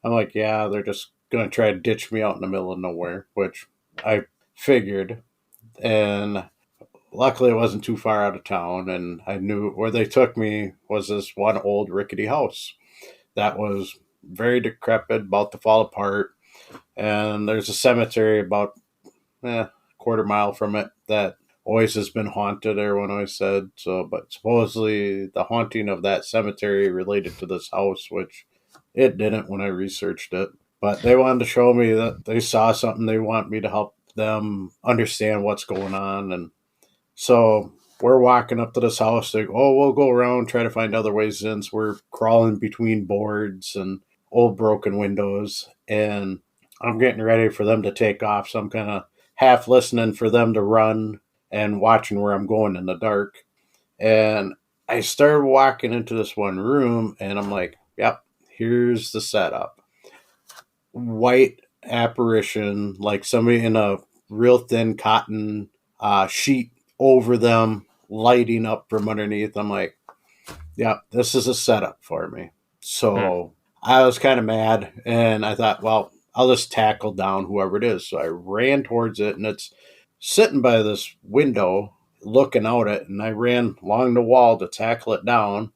I'm like, yeah, they're just going to try to ditch me out in the middle of nowhere, which I figured. And luckily, it wasn't too far out of town. And I knew where they took me was this one old rickety house that was very decrepit, about to fall apart. And there's a cemetery about a quarter mile from it that always has been haunted, everyone always said. So, but supposedly the haunting of that cemetery related to this house, which it didn't when I researched it. But they wanted to show me that they saw something. They want me to help them understand what's going on. And so we're walking up to this house. They go, "Oh, we'll go around, try to find other ways in." So we're crawling between boards and old broken windows. And I'm getting ready for them to take off. So I'm kind of half listening for them to run and watching where I'm going in the dark. And I started walking into this one room and I'm like, yep, here's the setup. White apparition, like somebody in a real thin cotton sheet over them, lighting up from underneath. I'm like, yeah, this is a setup for me. So I was kind of mad and I thought, well, I'll just tackle down whoever it is. So I ran towards it and it's sitting by this window looking out at it. And I ran along the wall to tackle it down.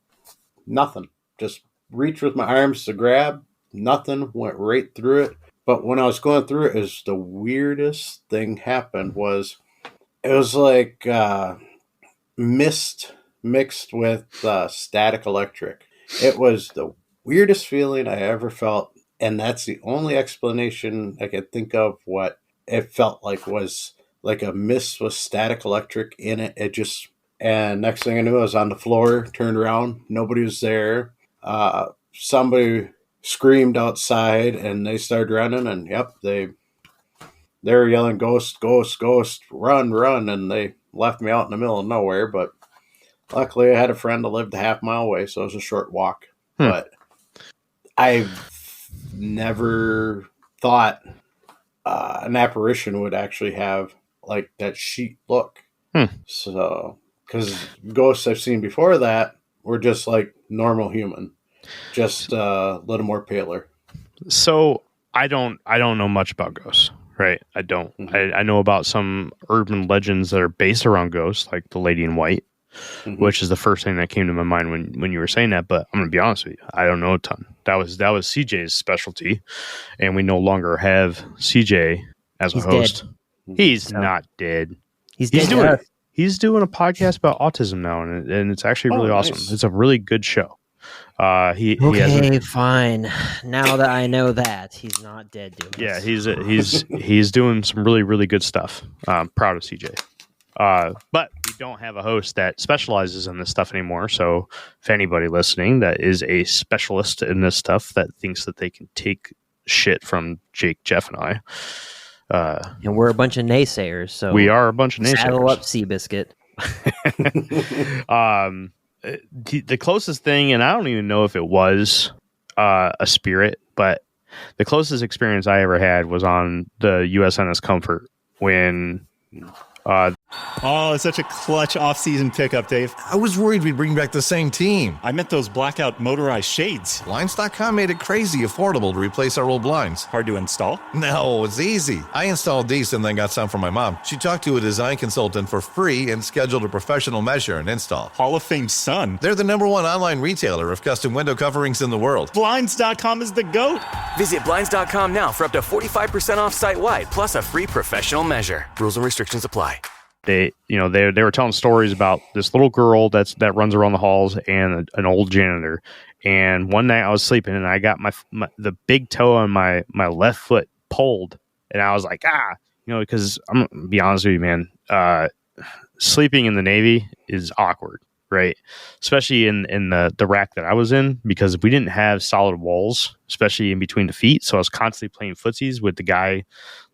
Nothing. Just reached with my arms to grab. Nothing. Went right through it. But when I was going through it, is the weirdest thing happened was it was like mist mixed with static electric. It was the weirdest feeling I ever felt. And that's the only explanation I could think of what it felt like, was like a mist with static electric in it. It just, and next thing I knew, I was on the floor, turned around, nobody was there. Somebody screamed outside and they started running and yep, they were yelling, "Ghost, ghost, ghost, run, run." And they left me out in the middle of nowhere. But luckily I had a friend that lived a half mile away. So it was a short walk, but I've never thought an apparition would actually have like that sheet look. So, because ghosts I've seen before that were just like normal human, just a little more paler. So I don't know much about ghosts, right? I don't. I know about some urban legends that are based around ghosts, like the Lady in White. which is the first thing that came to my mind when you were saying that. But I'm gonna be honest with you, I don't know a ton. That was CJ's specialty, and we no longer have CJ as a host. Dead. He's not dead. He's dead. He's doing a podcast about autism now, and it's actually really awesome. Nice. It's a really good show. He Fine. Now that I know that he's not dead, dude. Yeah, he's doing some really, really good stuff. I'm proud of CJ. But we don't have a host that specializes in this stuff anymore. So if anybody listening that is a specialist in this stuff that thinks that they can take shit from Jake, Jeff, and I, and we're a bunch of naysayers. So we are a bunch of naysayers. Saddle up, Seabiscuit. The closest thing, and I don't even know if it was a spirit, but the closest experience I ever had was on the USNS Comfort when Oh, it's such a clutch off-season pickup, Dave. I was worried we'd bring back the same team. I meant those blackout motorized shades. Blinds.com made it crazy affordable to replace our old blinds. Hard to install? No, it's easy. I installed these and then got some for my mom. She talked to a design consultant for free and scheduled a professional measure and install. Hall of Fame son. They're the #1 online retailer of custom window coverings in the world. Blinds.com is the GOAT. Visit Blinds.com now for up to 45% off site-wide, plus a free professional measure. Rules and restrictions apply. They were telling stories about this little girl that runs around the halls and an old janitor. And one night I was sleeping and I got the big toe on my left foot pulled, and I was like, because I'm gonna be honest with you, man. Sleeping in the Navy is awkward, right? Especially in the rack that I was in, because we didn't have solid walls, especially in between the feet. So I was constantly playing footsies with the guy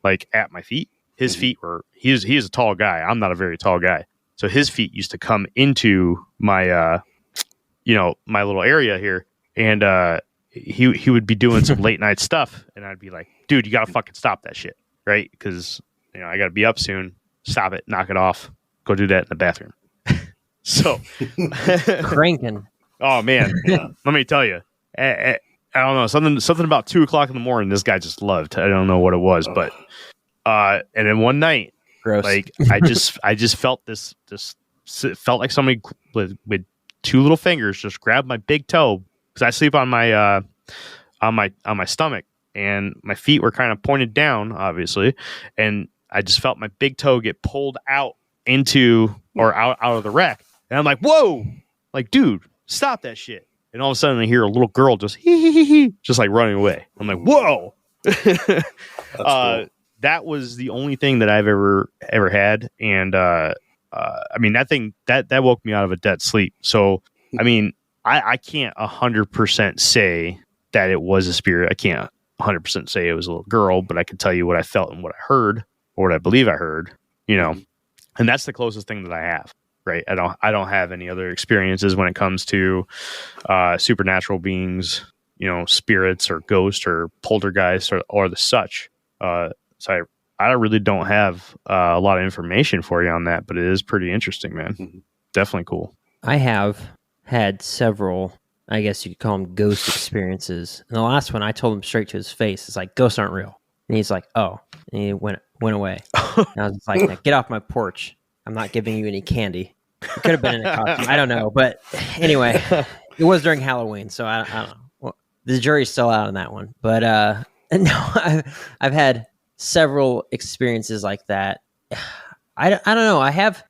like at my feet. His feet were, he is a tall guy. I'm not a very tall guy. So his feet used to come into my, my little area here. And he would be doing some late night stuff. And I'd be like, dude, you got to fucking stop that shit. Right? Because, I got to be up soon. Stop it. Knock it off. Go do that in the bathroom. So. Cranking. Oh, man. Let me tell you. I don't know. Something about 2:00 in the morning this guy just loved. I don't know what it was, but. And then one night, gross. Like I just felt this felt like somebody with two little fingers just grabbed my big toe, because I sleep on my stomach, and my feet were kind of pointed down, obviously, and I just felt my big toe get pulled out out of the rack, and I'm like, whoa, like dude, stop that shit! And all of a sudden I hear a little girl just just like running away. I'm like, whoa. That's cool. That was the only thing that I've ever had, and I mean that thing that woke me out of a dead sleep. So I mean, I can't 100% say that it was a spirit. I can't 100% say it was a little girl, but I can tell you what I felt and what I heard, or what I believe I heard. And that's the closest thing that I have. Right? I don't have any other experiences when it comes to supernatural beings, spirits or ghosts or poltergeists or the such. So I really don't have a lot of information for you on that, but it is pretty interesting, man. Mm-hmm. Definitely cool. I have had several, I guess you could call them ghost experiences. And the last one, I told him straight to his face, it's like, ghosts aren't real. And he's like, oh. And he went away. And I was just like, get off my porch. I'm not giving you any candy. It could have been in a costume. I don't know. But anyway, it was during Halloween, so I don't know. Well, the jury's still out on that one. But no, I've had several experiences like that. I don't know. I have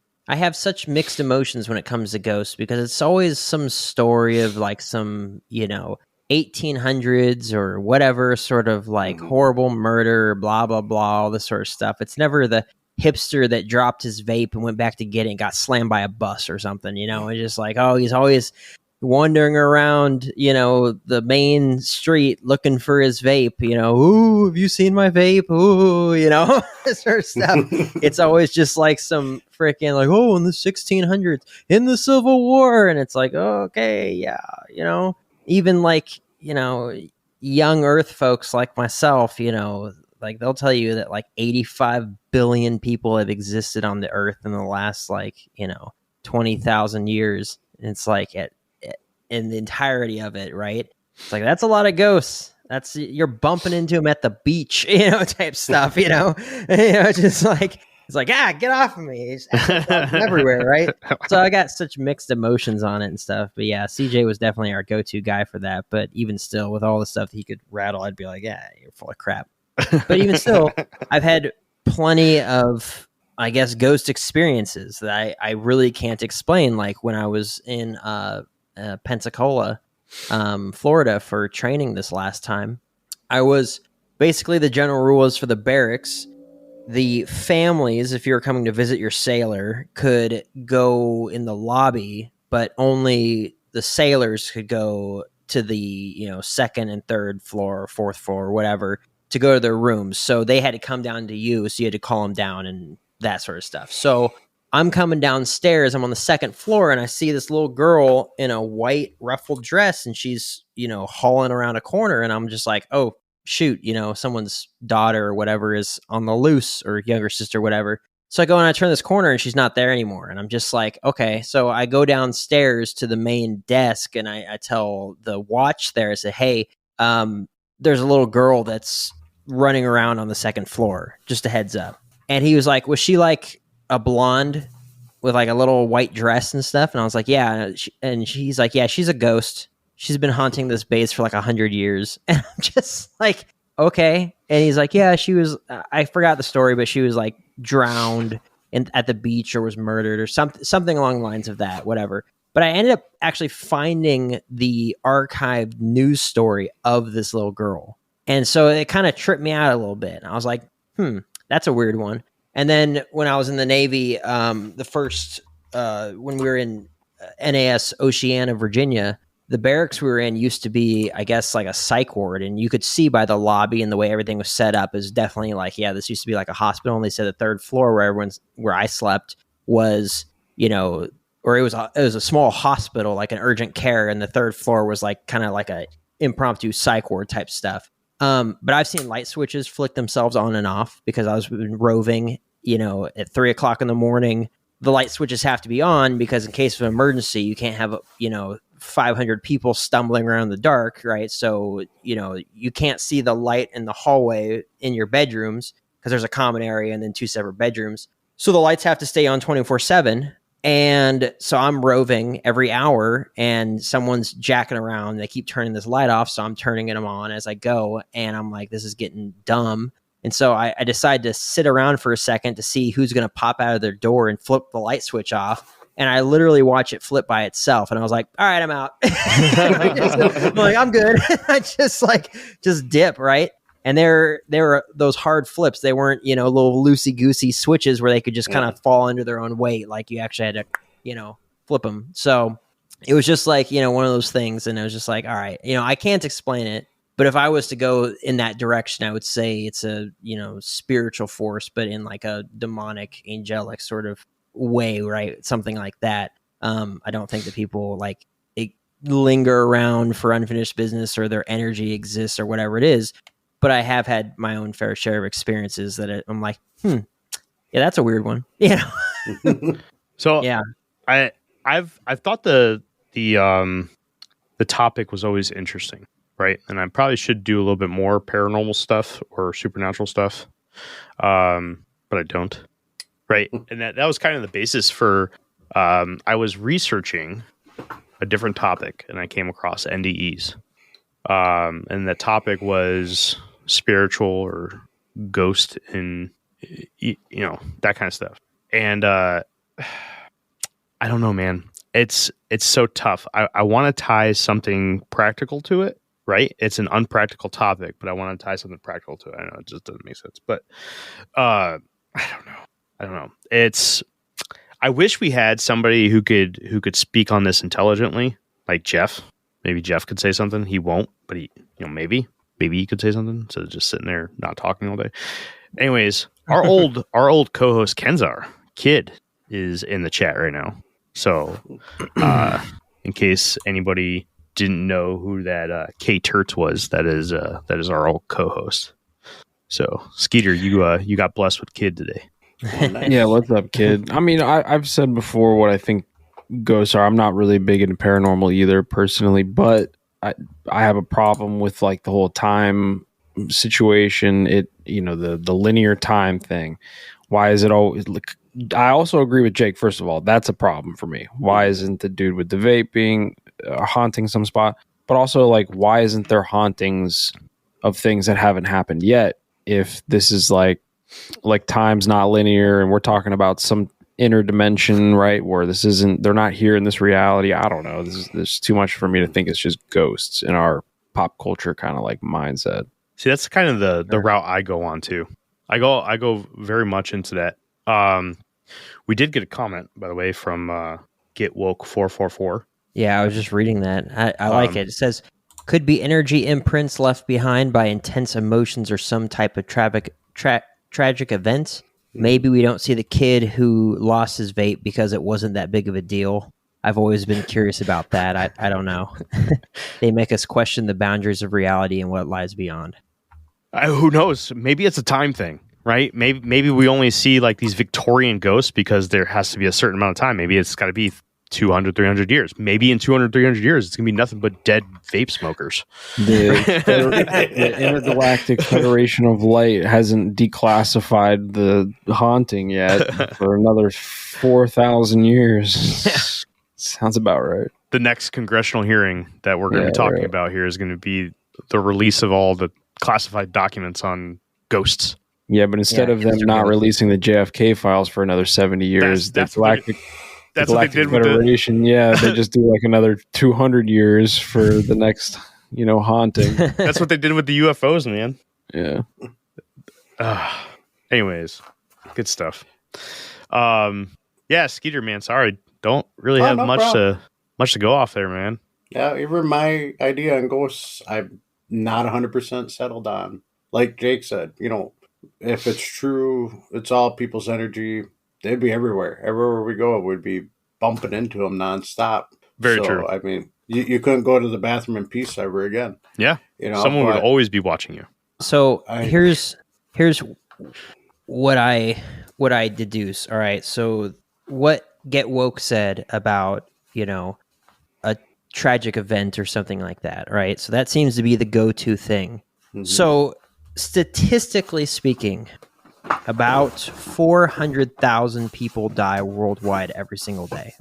such mixed emotions when it comes to ghosts, because it's always some story of like some 1800s or whatever sort of like horrible murder, blah blah blah, all this sort of stuff. It's never the hipster that dropped his vape and went back to get it and got slammed by a bus or something. It's just like, oh, he's always wandering around, the main street looking for his vape, ooh, have you seen my vape? Ooh, this sort of stuff. It's always just like some freaking like, oh, in the 1600s, in the Civil War. And it's like, oh, okay, yeah, even like, young Earth folks like myself, like they'll tell you that like 85 billion people have existed on the Earth in the last 20,000 years. And it's like in the entirety of it, right? It's like, that's a lot of ghosts. You're bumping into them at the beach, type stuff, just like, It's like, get off of me. It's everywhere, right? So I got such mixed emotions on it and stuff. But yeah, CJ was definitely our go-to guy for that. But even still, with all the stuff that he could rattle, I'd be like, yeah, you're full of crap. But even still, I've had plenty of, I guess, ghost experiences that I really can't explain. Like when I was in Pensacola, Florida for training this last time, I was basically, the general rule is for the barracks, the families, if you were coming to visit your sailor, could go in the lobby, but only the sailors could go to the second and third floor or fourth floor or whatever to go to their rooms. So they had to come down to you, so you had to call them down and that sort of stuff. So I'm coming downstairs, I'm on the second floor, and I see this little girl in a white ruffled dress, and she's hauling around a corner, and I'm just like, oh shoot, someone's daughter or whatever is on the loose, or younger sister, whatever. So I go and I turn this corner and she's not there anymore. And I'm just like, okay. So I go downstairs to the main desk and I tell the watch there, I say, hey, there's a little girl that's running around on the second floor. Just a heads up. And he was like, was she like a blonde with like a little white dress and stuff? And I was like, yeah. And she's like, yeah, she's a ghost. She's been haunting this base for like 100 years. And I'm just like, okay. And he's like, yeah, she was, I forgot the story, but she was like drowned at the beach or was murdered or something along the lines of that, whatever. But I ended up actually finding the archived news story of this little girl. And so it kind of tripped me out a little bit. And I was like, that's a weird one. And then when I was in the Navy, the first, when we were in NAS Oceana, Virginia, the barracks we were in used to be, I guess, like a psych ward. And you could see by the lobby and the way everything was set up is definitely like, yeah, this used to be like a hospital. And they said the third floor where I slept was, or it was a small hospital, like an urgent care. And the third floor was like kind of like a impromptu psych ward type stuff. But I've seen light switches flick themselves on and off because I was roving, at 3:00 in the morning, the light switches have to be on because in case of an emergency, you can't have, 500 people stumbling around in the dark, right? So, you can't see the light in the hallway in your bedrooms because there's a common area and then 2 separate bedrooms. So the lights have to stay on 24/7. And so I'm roving every hour and someone's jacking around. They keep turning this light off. So I'm turning them on as I go. And I'm like, this is getting dumb. And so I decided to sit around for a second to see who's going to pop out of their door and flip the light switch off. And I literally watch it flip by itself. And I was like, all right, I'm out. I'm like, I'm good. I just dip, right? And they were those hard flips. They weren't, little loosey-goosey switches where they could just kind of fall under their own weight. Like you actually had to, flip them. So it was just like, one of those things. And I was just like, all right, I can't explain it. But if I was to go in that direction, I would say it's a, spiritual force, but in like a demonic, angelic sort of way, right? Something like that. I don't think that people like linger around for unfinished business or their energy exists or whatever it is. But I have had my own fair share of experiences that I'm like, yeah, that's a weird one. So yeah, I've thought the topic was always interesting, right? And I probably should do a little bit more paranormal stuff or supernatural stuff, but I don't. Right, and that was kind of the basis for. I was researching a different topic, and I came across NDEs, and the topic was spiritual or ghost and that kind of stuff. And I don't know, man. It's so tough. I want to tie something practical to it. Right, it's an unpractical topic, but I want to tie something practical to it. I know it just doesn't make sense, but I don't know. I wish we had somebody who could speak on this intelligently, like Jeff. Maybe Jeff could say something. He won't, but maybe he could say something instead of just sitting there not talking all day. Anyways, our old co-host Kenzar Kid is in the chat right now. So, in case anybody didn't know who that K Turtz was, that is our old co-host. So, Skeeter, you got blessed with Kid today. Nice. Yeah, what's up, Kid? I mean, I've said before what I think ghosts are. I'm not really big into paranormal either, personally, but I have a problem with like the whole time situation. The linear time thing. Why is it always? I also agree with Jake. First of all, that's a problem for me. Why isn't the dude with the vaping haunting some spot? But also, like, why isn't there hauntings of things that haven't happened yet? If this is like time's not linear, and we're talking about some inner dimension, right? Where this isn't, they're not here in this reality. I don't know. There's too much for me to think it's just ghosts in our pop culture kind of like mindset. See, that's kind of the route I go on too. I go very much into that. We did get a comment, by the way, from Get Woke 444. Yeah, I was just reading that. I like it. It says, could be energy imprints left behind by intense emotions or some type of tragic event. Maybe we don't see the kid who lost his vape because it wasn't that big of a deal. I've always been curious about that. I don't know. They make us question the boundaries of reality and what lies beyond. Who knows? Maybe it's a time thing, right? Maybe we only see like these Victorian ghosts because there has to be a certain amount of time. Maybe it's got to be 200, 300 years. Maybe in 200, 300 years, it's going to be nothing but dead vape smokers. The Intergalactic Federation of Light hasn't declassified the haunting yet for another 4,000 years. Sounds about right. The next congressional hearing that we're going to be talking about here is going to be the release of all the classified documents on ghosts. Yeah, but instead of them not releasing the JFK files for another 70 years, that's the what they did with Federation, they just do like another 200 years for the next, haunting. That's what they did with the UFOs, man. Yeah. Anyways, good stuff. Skeeter, man, sorry. Don't really have much to go off there, man. Yeah, even my idea on ghosts, I'm not 100% settled on. Like Jake said, if it's true, it's all people's energy. They'd be everywhere. Everywhere we go, we'd be bumping into them nonstop. Very true. I mean, you couldn't go to the bathroom in peace ever again. Yeah. Someone would always be watching you. So here's what I deduce. All right. So what Get Woke said about, a tragic event or something like that. Right. So that seems to be the go-to thing. Mm-hmm. So statistically speaking, about 400,000 people die worldwide every single day.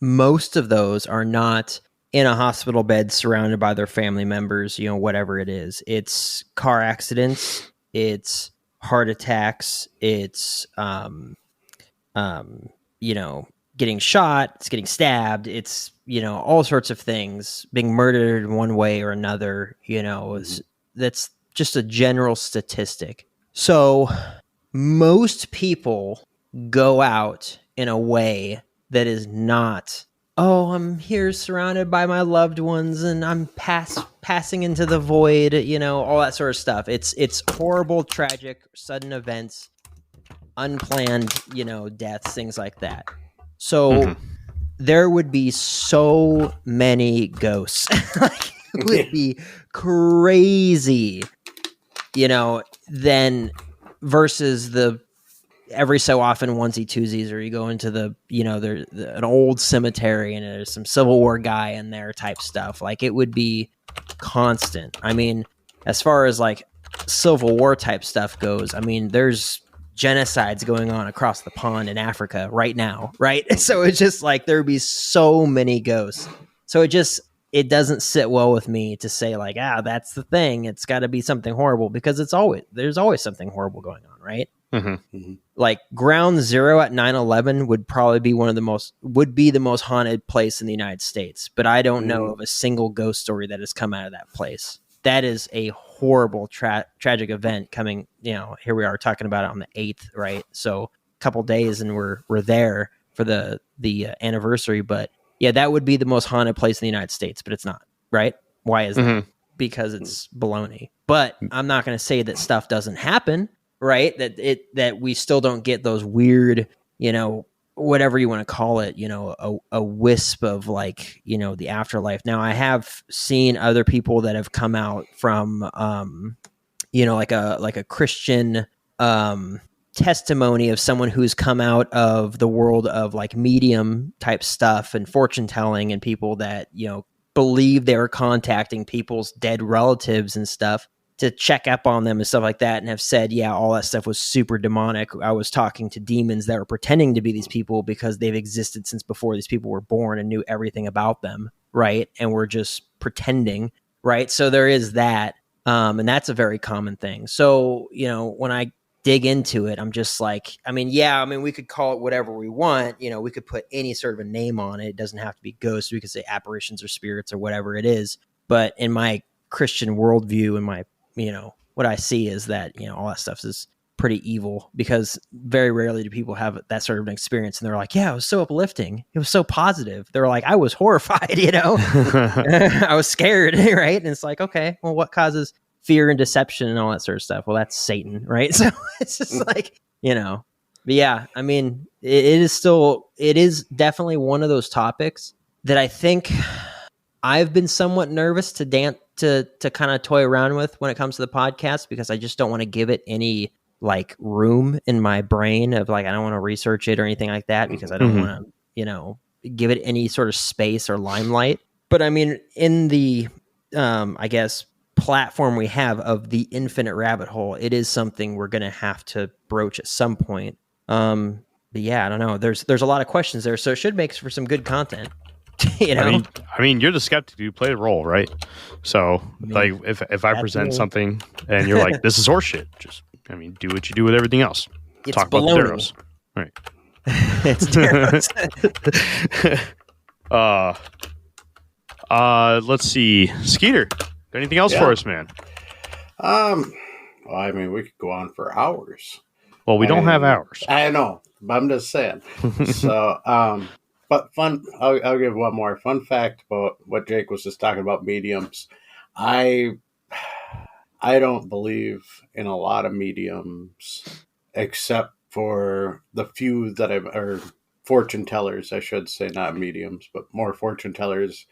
Most of those are not in a hospital bed surrounded by their family members, whatever it is. It's car accidents, it's heart attacks, it's, getting shot, it's getting stabbed, it's, all sorts of things, being murdered in one way or another, that's just a general statistic. So most people go out in a way that is not, I'm here surrounded by my loved ones and I'm passing into the void, all that sort of stuff. It's horrible, tragic, sudden events, unplanned, deaths, things like that. So there would be so many ghosts. It would be crazy. Then versus the every so often onesie twosies, or you go into the, an old cemetery and there's some Civil War guy in there type stuff. Like it would be constant. I mean, as far as like Civil War type stuff goes, I mean, there's genocides going on across the pond in Africa right now. Right. So it's just like, there'd be so many ghosts. So it doesn't sit well with me to say like, that's the thing. It's got to be something horrible, because there's always something horrible going on, right? Mm-hmm. Like Ground Zero at 9/11 would probably be the most haunted place in the United States, but I don't know of a single ghost story that has come out of that place. That is a horrible, tragic event coming. Here we are talking about it on the 8th, right? So a couple days, and we're there for the anniversary, but. Yeah, that would be the most haunted place in the United States, but it's not, right? Why is that? Because it's baloney. But I'm not going to say that stuff doesn't happen, right? That we still don't get those weird, whatever you want to call it, a wisp of like, the afterlife. Now, I have seen other people that have come out from, like a Christian testimony of someone who's come out of the world of like medium type stuff and fortune telling, and people that believe they were contacting people's dead relatives and stuff check up on them and stuff like that, and have said, yeah, all that stuff was super demonic. I was talking to demons that were pretending to be these people because they've existed since before these people were born and knew everything about them, right? And we're just pretending, right? So there is that, and that's a very common thing. So, when I dig into it, I'm just like, we could call it whatever we want. We could put any sort of a name on it. It doesn't have to be ghosts. We could say apparitions or spirits or whatever it is. But in my Christian worldview and my, what I see is that, all that stuff is pretty evil, because very rarely do people have that sort of an experience. And they're like, yeah, it was so uplifting. It was so positive. They're like, I was horrified, I was scared. Right. And it's like, okay, well, what causes fear and deception and all that sort of stuff? Well, that's Satan. Right. So it's just like, but yeah, it is definitely one of those topics that I think I've been somewhat nervous to kind of toy around with when it comes to the podcast, because I just don't want to give it any like room in my brain of like, I don't want to research it or anything like that, because I don't want to, give it any sort of space or limelight. But in the, I guess, platform we have of the infinite rabbit hole, it is something we're going to have to broach at some point. But yeah, I don't know. There's a lot of questions there, so it should make for some good content. You're the skeptic. You play the role, right? So, like, if I present something and you're like, "This is horseshit," just, do what you do with everything else. It's Talk baloney. about the Dairos, right? It's Dairos. Let's see, Skeeter. Anything else for us, man? We could go on for hours. Well, we don't have hours. I know, but I'm just saying. So, but fun. I'll give one more fun fact about what Jake was just talking about mediums. I don't believe in a lot of mediums, except for the few that or fortune tellers, I should say, not mediums, but more fortune tellers.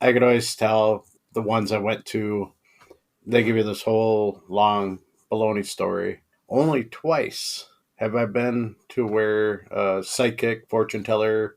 I could always tell the ones I went to, they give you this whole long baloney story. Only twice have I been to where a psychic fortune teller,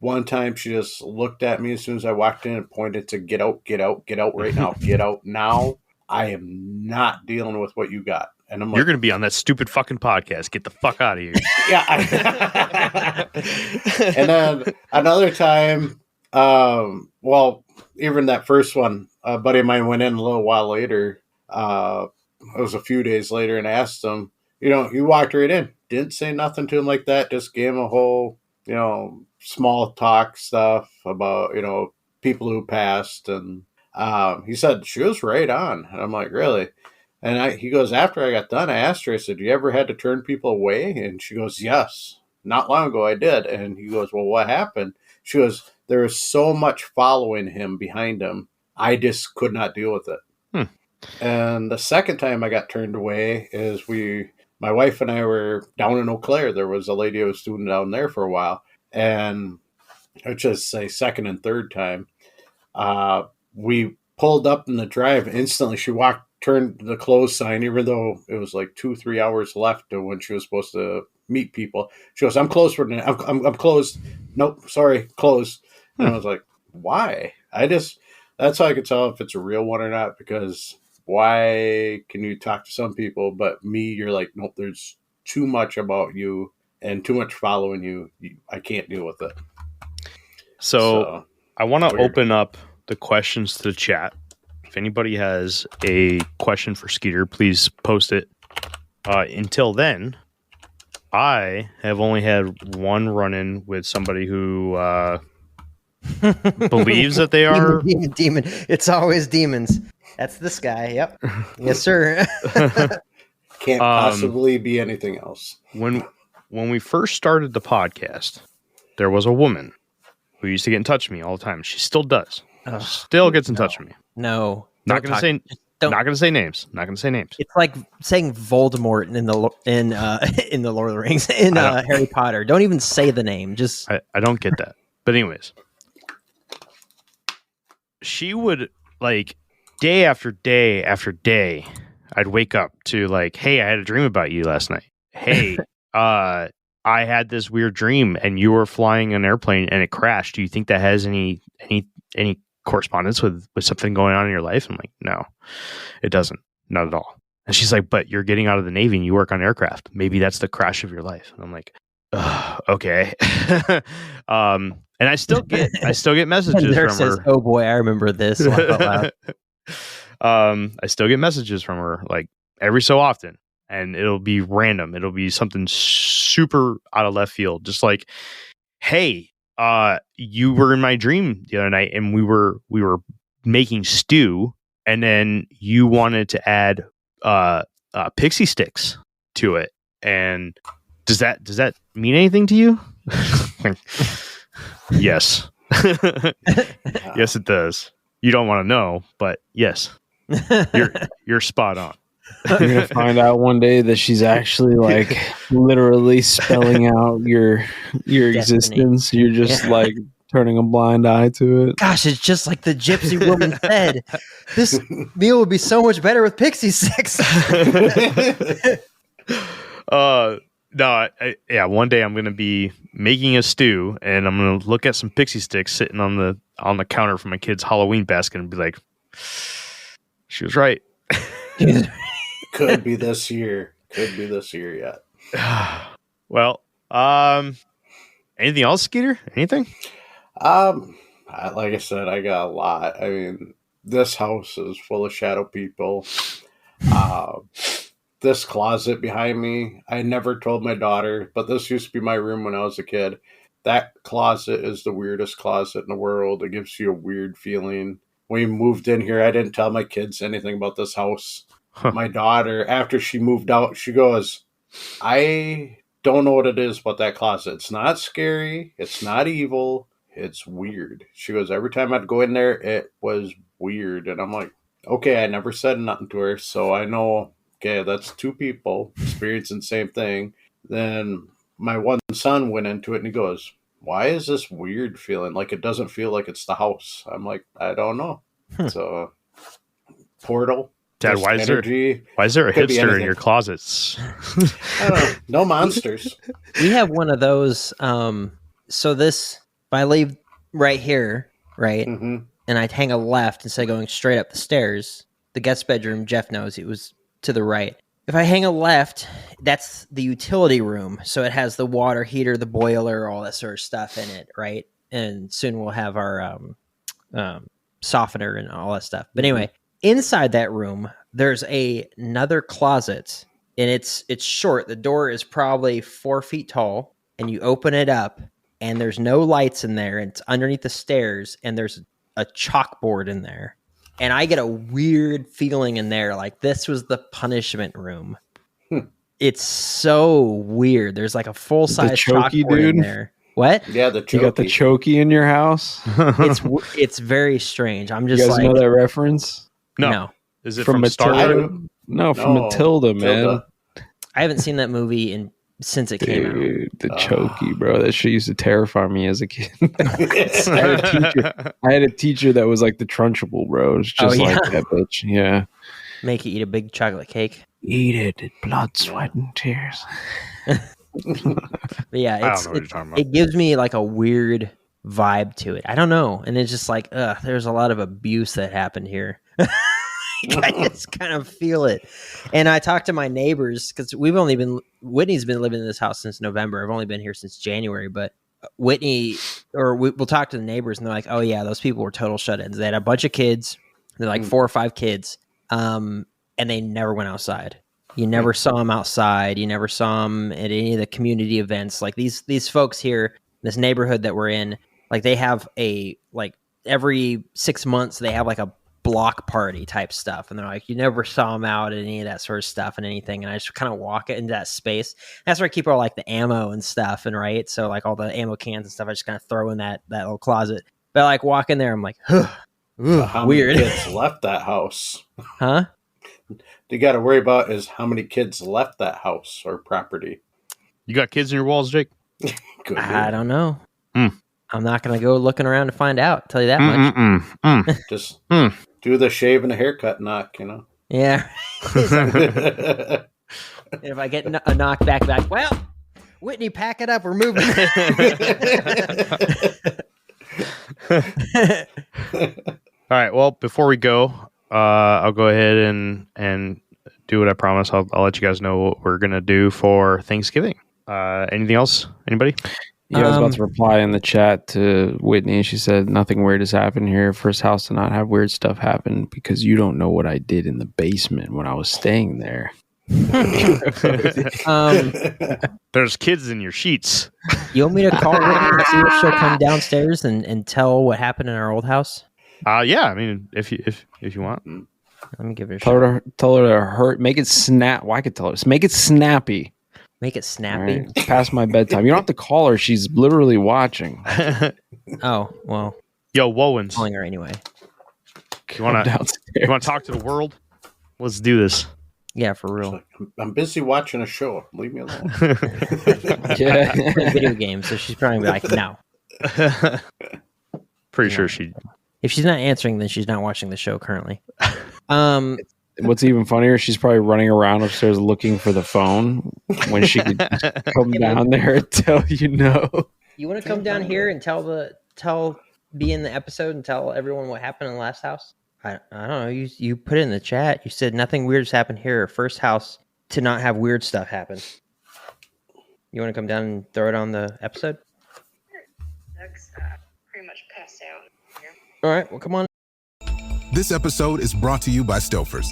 one time she just looked at me as soon as I walked in and pointed to get out right now, get out now. I am not dealing with what you got. And I'm like, you're going to be on that stupid fucking podcast. Get the fuck out of here. Yeah. And then another time, even that first one, a buddy of mine went in a little while later. It was a few days later, and asked him, he walked right in, didn't say nothing to him like that, just gave him a whole, small talk stuff about, people who passed. And he said, she was right on. And I'm like, really? And he goes, after I got done, I asked her, I said, you ever had to turn people away? And she goes, yes, not long ago I did. And he goes, well, what happened? She goes, there was so much following him behind him, I just could not deal with it. And the second time I got turned away is my wife and I were down in Eau Claire. There was a lady who was student down there for a while. And I'd just say second and third time, we pulled up in the drive. Instantly, she turned the closed sign, even though it was like 2-3 hours left to when she was supposed to meet people. She goes, I'm closed for the night. I'm closed. Nope, sorry, closed. And I was like, why? That's how I could tell if it's a real one or not, because why can you talk to some people, but me, you're like, nope, there's too much about you and too much following you. I can't deal with it. So I want to open up the questions to the chat. If anybody has a question for Skeeter, please post it. Until then, I have only had one run-in with somebody who believes that they are demon. It's always demons. That's this guy. Yep. Yes, sir. Can't possibly be anything else. When we first started the podcast, there was a woman who used to get in touch with me all the time. She still does. Still gets in touch with me. No. Not going to say names. Not going to say names. It's like saying Voldemort in the Lord of the Rings in Harry Potter. Don't even say the name. Just I don't get that. But anyways, she would, like, day after day after day, I'd wake up to like, hey, I had a dream about you last night. Hey, I had this weird dream and you were flying an airplane and it crashed. Do you think that has any correspondence with something going on in your life? I'm like, no, it doesn't. Not at all. And she's like, but you're getting out of the Navy and you work on aircraft. Maybe that's the crash of your life. And I'm like, okay. And I still get messages There from says, her. "Oh boy, I remember this." Laugh out loud. I still get messages from her like every so often, and it'll be random. It'll be something super out of left field, just like, hey, you were in my dream the other night, and we were making stew, and then you wanted to add pixie sticks to it. And does that mean anything to you? Yes. Yes, it does. You don't want to know, but yes, you're spot on. You're gonna find out one day that she's actually like literally spelling out your existence. You're just like turning a blind eye to it. Gosh, it's just like the gypsy woman said. This meal would be so much better with pixie sticks. No, one day I'm gonna be making a stew, and I'm gonna look at some pixie sticks sitting on the counter for my kid's Halloween basket, and be like, she was right. Could be this year. Could be this year yet. Well, anything else, Skeeter? Anything? Like I said, I got a lot. I mean, this house is full of shadow people. This closet behind me, I never told my daughter, but this used to be my room when I was a kid. That closet is the weirdest closet in the world. It gives you a weird feeling. When we moved in here, I didn't tell my kids anything about this house. Huh. My daughter, after she moved out, she goes, I don't know what it is about that closet. It's not scary. It's not evil. It's weird. She goes, every time I'd go in there, it was weird. And I'm like, okay, I never said nothing to her, so I know, okay, that's two people experiencing the same thing. Then my one son went into it and he goes, why is this weird feeling? Like it doesn't feel like it's the house. I'm like, I don't know. So, portal. Dad, why is there a hipster in your closets? I don't know. No monsters. We have one of those. So this, if I leave right here, right, and I hang a left instead of going straight up the stairs, the guest bedroom, Jeff knows it was to the right. If I hang a left, that's the utility room. So it has the water heater, the boiler, all that sort of stuff in it, right? And soon we'll have our softener and all that stuff. But anyway, inside that room, there's another closet, and it's short. The door is probably 4 feet tall, and you open it up, and there's no lights in there. And it's underneath the stairs, and there's a chalkboard in there. And I get a weird feeling in there, like this was the punishment room. It's so weird. There's like a full-size chalkboard in there. What? Yeah, the you got the chokey in your house. It's very strange. I'm just you guys like, know that reference? No. Is it from Matilda? No, from Matilda, man. I haven't seen that movie since it came out. The chokey, bro. That shit used to terrify me as a kid. I had a teacher that was like the Trunchbull, bro. It's just like that bitch. Yeah. Make you eat a big chocolate cake. Eat it. Blood, sweat, and tears. But yeah, it gives me like a weird vibe to it. I don't know. And it's just like, there's a lot of abuse that happened here. I just kind of feel it. And I talked to my neighbors because Whitney's been living in this house since November. I've only been here since January, but we'll talk to the neighbors and they're like, oh yeah, those people were total shut-ins. They had a bunch of kids. They're like 4 or 5 kids. And they never went outside. You never saw them outside. You never saw them at any of the community events. Like these folks here, this neighborhood that we're in, like they have every 6 months, they have like a block party type stuff. And they're like, you never saw them out at any of that sort of stuff and anything. And I just kind of walk into that space. That's where I keep all like the ammo and stuff. And right. So like all the ammo cans and stuff, I just kind of throw in that little closet. But like walk in there, I'm like, how weird. Many kids left that house? Huh? You got to worry about is how many kids left that house or property. You got kids in your walls, Jake? I don't know. I'm not going to go looking around to find out. Tell you that much. Just do the shave and a haircut knock, you know? Yeah. If I get a knock back, well, Whitney, pack it up. We're moving. right. Well, before we go, I'll go ahead and do what I promised. I'll let you guys know what we're gonna do for Thanksgiving. Anything else? Anybody? Yeah, I was about to reply in the chat to Whitney. She said, nothing weird has happened here. First house to not have weird stuff happen because you don't know what I did in the basement when I was staying there. There's kids in your sheets. You want me to call Whitney and see if she'll come downstairs and tell what happened in our old house? Yeah. I mean, if you want. Let me give her a tell her to hurt. Make it snap. Well, I could tell her. Make it snappy. Make it snappy. Right, past my bedtime. You don't have to call her. She's literally watching. Oh, well. Yo, Wowens. Calling her anyway. You want to talk to the world? Let's do this. Yeah, for real. Like, I'm busy watching a show. Leave me alone. Yeah. Video games, so she's probably like, no. Pretty sure she... If she's not answering, then she's not watching the show currently. What's even funnier, she's probably running around upstairs looking for the phone when she could come down there and tell you no. You want to come down here and be in the episode and tell everyone what happened in the last house? I don't know. You put it in the chat. You said nothing weird has happened here. First house to not have weird stuff happen. You want to come down and throw it on the episode? Doug's pretty much passed out here. All right. Well, come on. This episode is brought to you by Stofers.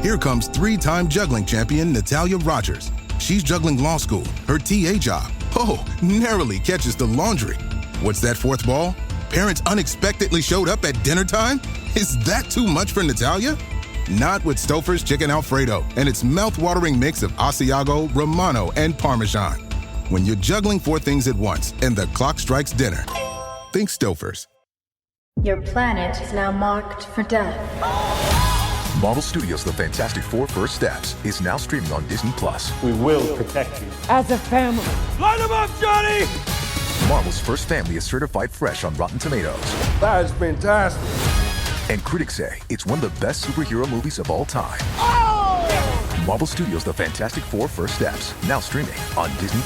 Here comes 3-time juggling champion Natalia Rogers. She's juggling law school, her TA job. Oh, narrowly catches the laundry. What's that fourth ball? Parents unexpectedly showed up at dinner time? Is that too much for Natalia? Not with Stouffer's Chicken Alfredo and its mouth-watering mix of Asiago, Romano, and Parmesan. When you're juggling 4 things at once and the clock strikes dinner, think Stouffer's. Your planet is now marked for death. Marvel Studios' The Fantastic Four First Steps is now streaming on Disney+. We will protect you. As a family. Light him up, Johnny! Marvel's first family is certified fresh on Rotten Tomatoes. That is fantastic. And critics say it's one of the best superhero movies of all time. Oh! Marvel Studios' The Fantastic Four First Steps, now streaming on Disney+.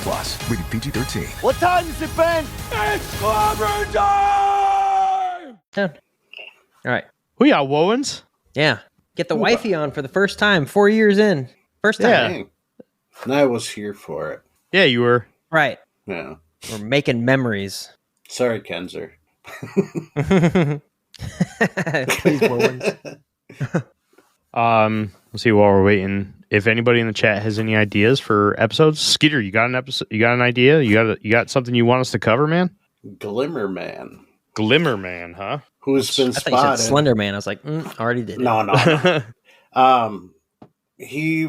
Rated PG-13. What time is it, Ben? It's clobber time! Done. All right. We got Wowens. Yeah. Get the wifey on for the first time, 4 years in. First time. Yeah. And I was here for it. Yeah, you were. Right. Yeah. We're making memories. Sorry, Kenzer. Please, Wowens. Let's see while we're waiting. If anybody in the chat has any ideas for episodes, Skeeter, you got an episode? You got an idea? You got something you want us to cover, man? Glimmer Man. Glimmer Man, huh? Who's been I thought spotted? You said Slender Man. I was like, already did it. No. He.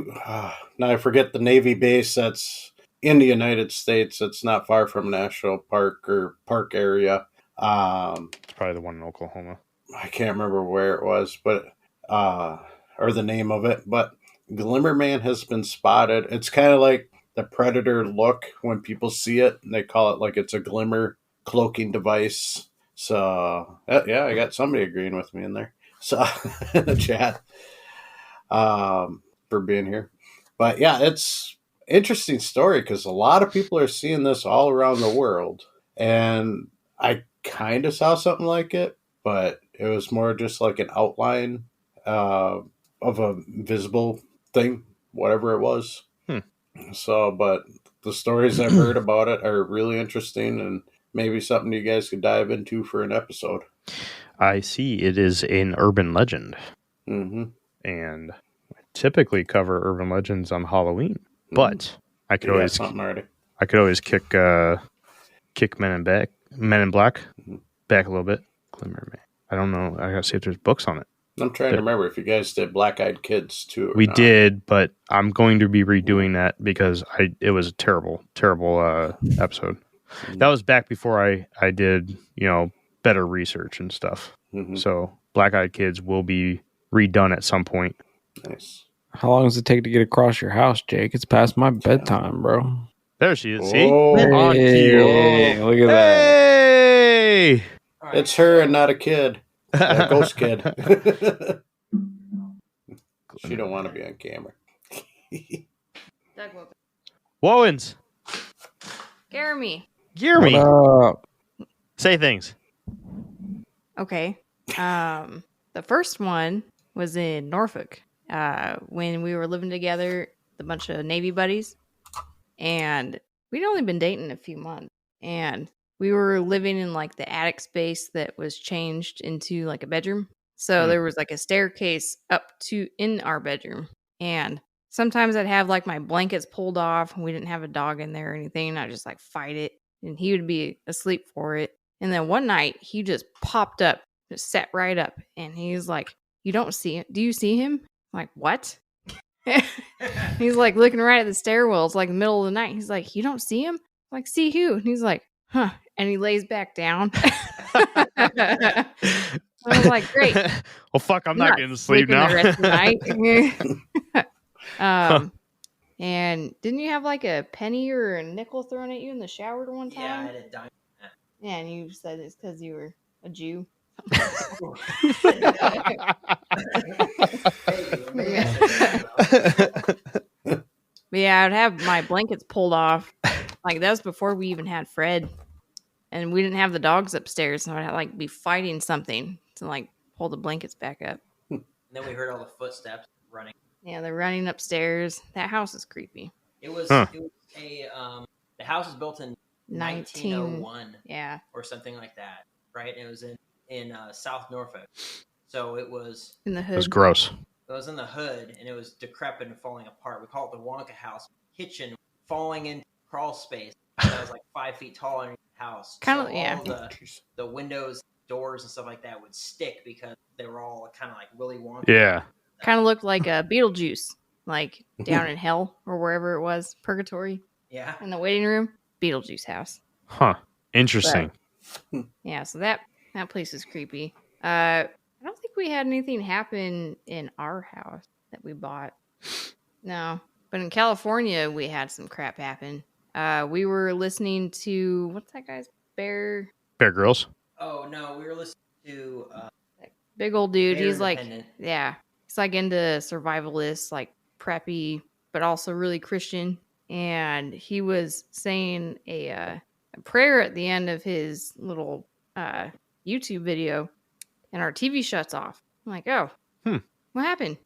Now I forget the Navy base that's in the United States. It's not far from National Park or Park area. It's probably the one in Oklahoma. I can't remember where it was, but or the name of it. But Glimmer Man has been spotted. It's kind of like the Predator look when people see it, and they call it like it's a glimmer cloaking device. So yeah, I got somebody agreeing with me in there. So in the chat for being here. But yeah, it's interesting story because a lot of people are seeing this all around the world, and I kind of saw something like it, but it was more just like an outline of a visible thing, whatever it was. So, but the stories I've heard about it are really interesting and maybe something you guys could dive into for an episode. I see it is an urban legend. Mm-hmm. And I typically cover urban legends on Halloween, but I could always kick Men in Black back a little bit. Glimmer Man. I don't know. I gotta see if there's books on it. I'm trying to remember if you guys did Black Eyed Kids too. We did, but I'm going to be redoing that because it was a terrible episode. That was back before I did, better research and stuff. Mm-hmm. So Black Eyed Kids will be redone at some point. Nice. How long does it take to get across your house, Jake? It's past my bedtime, bro. There she is. Hey, See? look at that. Hey! It's her and not a kid. A ghost kid. She don't want to be on camera. Wowens. Jeremy. Say things. Okay. The first one was in Norfolk when we were living together, a bunch of Navy buddies, and we'd only been dating a few months, and we were living in like the attic space that was changed into like a bedroom. So there was like a staircase up to in our bedroom, and sometimes I'd have like my blankets pulled off. We didn't have a dog in there or anything. I just like fight it, and he would be asleep for it. And then one night he just popped up, just sat right up, and he's like, "You don't see him? Do you see him?" I'm like, "What?" He's like looking right at the stairwell. It's like the middle of the night. He's like, "You don't see him?" I'm like, "See who?" And he's like, "Huh." And he lays back down. I was like, "Great." Well, fuck, I'm not getting to sleep sleeping now. the rest of the night. And didn't you have like a penny or a nickel thrown at you in the shower one time? Yeah, I had a dime. Yeah, and you said it's because you were a Jew. But yeah, I'd have my blankets pulled off. Like that was before we even had Fred, and we didn't have the dogs upstairs, so I'd like be fighting something to like pull the blankets back up. And then we heard all the footsteps running. Yeah, they're running upstairs. That house is creepy. It was Huh. it was the house was built in 1901, yeah, or something like that, right? And it was in South Norfolk, so it was in the hood. It was gross. It was in the hood, and it was decrepit and falling apart. We call it the Wonka house. Kitchen falling into crawl space that was like 5 feet tall underneath the house. Kinda, so yeah. all the windows, doors, and stuff like that would stick because they were all kind of like really wonky. Yeah. Kind of looked like a Beetlejuice, like down in hell or wherever it was, purgatory. Yeah. In the waiting room, Beetlejuice house. Huh. Interesting. But, yeah, so that place is creepy. I don't think we had anything happen in our house that we bought. No. But in California, we had some crap happen. We were listening to, what's that guy's? Bear Grylls. Oh no, we were listening to big old dude. Bear He's like, Independent. yeah, he's like into survivalists, like preppy, but also really Christian. And he was saying a prayer at the end of his little YouTube video, and our TV shuts off. I'm like, oh, what happened?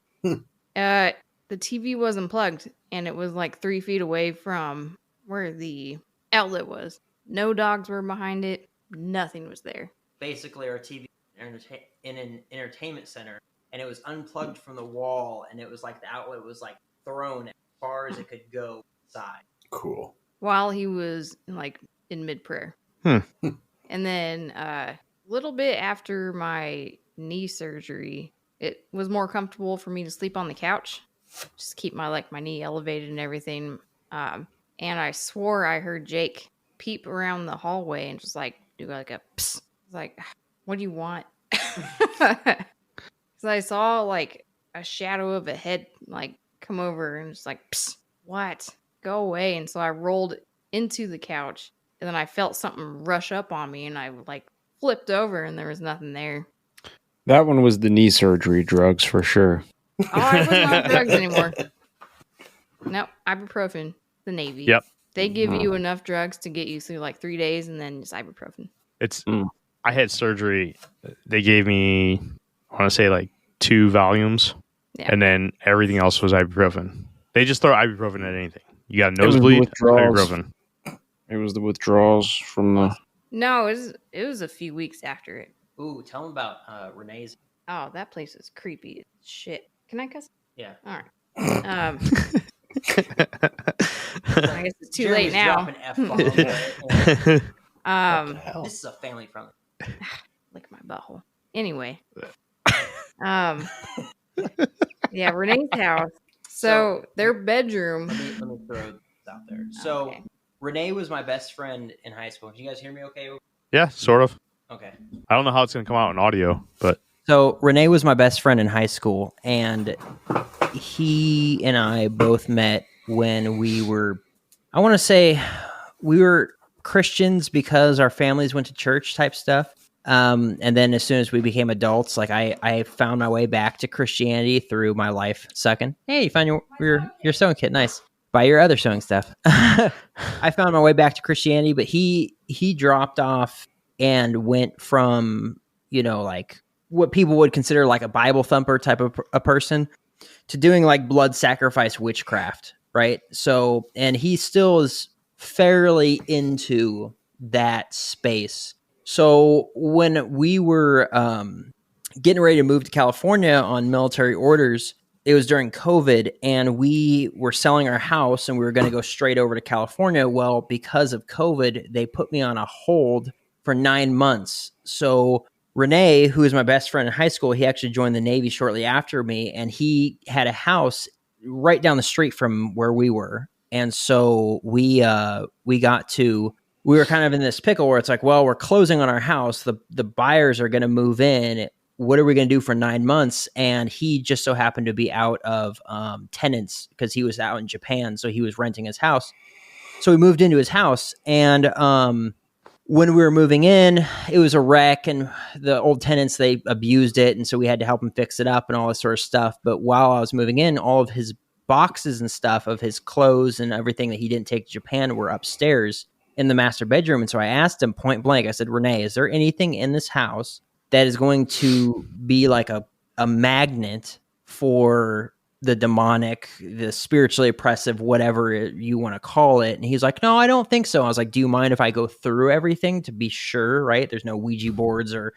The TV was unplugged, and it was like 3 feet away from where the outlet was. No dogs were behind it. Nothing was there. Basically our TV in an entertainment center, and it was unplugged from the wall, and it was like the outlet was like thrown as far as it could go inside. Cool. While he was like in mid prayer. And then a little bit after my knee surgery, it was more comfortable for me to sleep on the couch, just keep my knee elevated and everything. And I swore I heard Jake peep around the hallway and just like do like a psst. I was like, what do you want? So I saw like a shadow of a head like come over and just like, psst, what? Go away. And so I rolled into the couch, and then I felt something rush up on me, and I like flipped over, and there was nothing there. That one was the knee surgery drugs for sure. Oh, I wasn't on drugs anymore. Nope, ibuprofen, the Navy. Yep. They give you enough drugs to get you through like 3 days, and then just ibuprofen. It's I had surgery. They gave me, I want to say like 2 volumes, and then everything else was ibuprofen. They just throw ibuprofen at anything. You got a nosebleed, ibuprofen. It was the withdrawals from the. No, it was a few weeks after it. Ooh, tell them about Renee's. Oh, that place is creepy as shit. Can I cuss? Yeah. All right. I guess it's too late now. This is a family friendly. Lick my butthole. Anyway. Yeah, Renee's house. So their bedroom. Let me throw this out there. So Okay. Renee was my best friend in high school. Can you guys hear me okay? Yeah, sort of. Okay. I don't know how it's going to come out in audio, but So Renee was my best friend in high school, and he and I both met when we were, I want to say we were Christians because our families went to church type stuff. And then as soon as we became adults, like I found my way back to Christianity through my life sucking. Hey, you found your sewing kit. Nice. Buy your other sewing stuff. I found my way back to Christianity, but he dropped off and went from, like what people would consider like a Bible thumper type of a person, to doing like blood sacrifice witchcraft, right? So, and he still is fairly into that space. So when we were getting ready to move to California on military orders, it was during COVID, and we were selling our house and we were going to go straight over to California. Well, because of COVID, they put me on a hold for 9 months. So Renee, who is my best friend in high school, he actually joined the Navy shortly after me, and he had a house right down the street from where we were. And so we were kind of in this pickle where it's like, well, we're closing on our house. The buyers are going to move in. What are we going to do for 9 months? And he just so happened to be out of tenants because he was out in Japan. So he was renting his house. So we moved into his house, and when we were moving in, it was a wreck, and the old tenants, they abused it. And so we had to help him fix it up and all this sort of stuff. But while I was moving in, all of his boxes and stuff of his clothes and everything that he didn't take to Japan were upstairs in the master bedroom. And so I asked him point blank, I said, Renee, is there anything in this house that is going to be like a magnet for the demonic, the spiritually oppressive, whatever you want to call it? And he's like, no, I don't think so. I was like, do you mind if I go through everything to be sure, right? There's no Ouija boards or,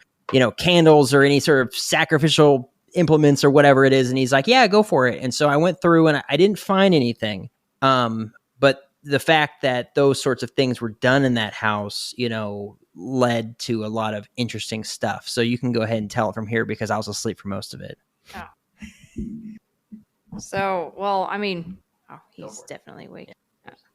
candles or any sort of sacrificial implements or whatever it is. And he's like, yeah, go for it. And so I went through and I didn't find anything. But the fact that those sorts of things were done in that house, led to a lot of interesting stuff. So you can go ahead and tell it from here because I was asleep for most of it. Oh. So, well, I mean, he's definitely awake.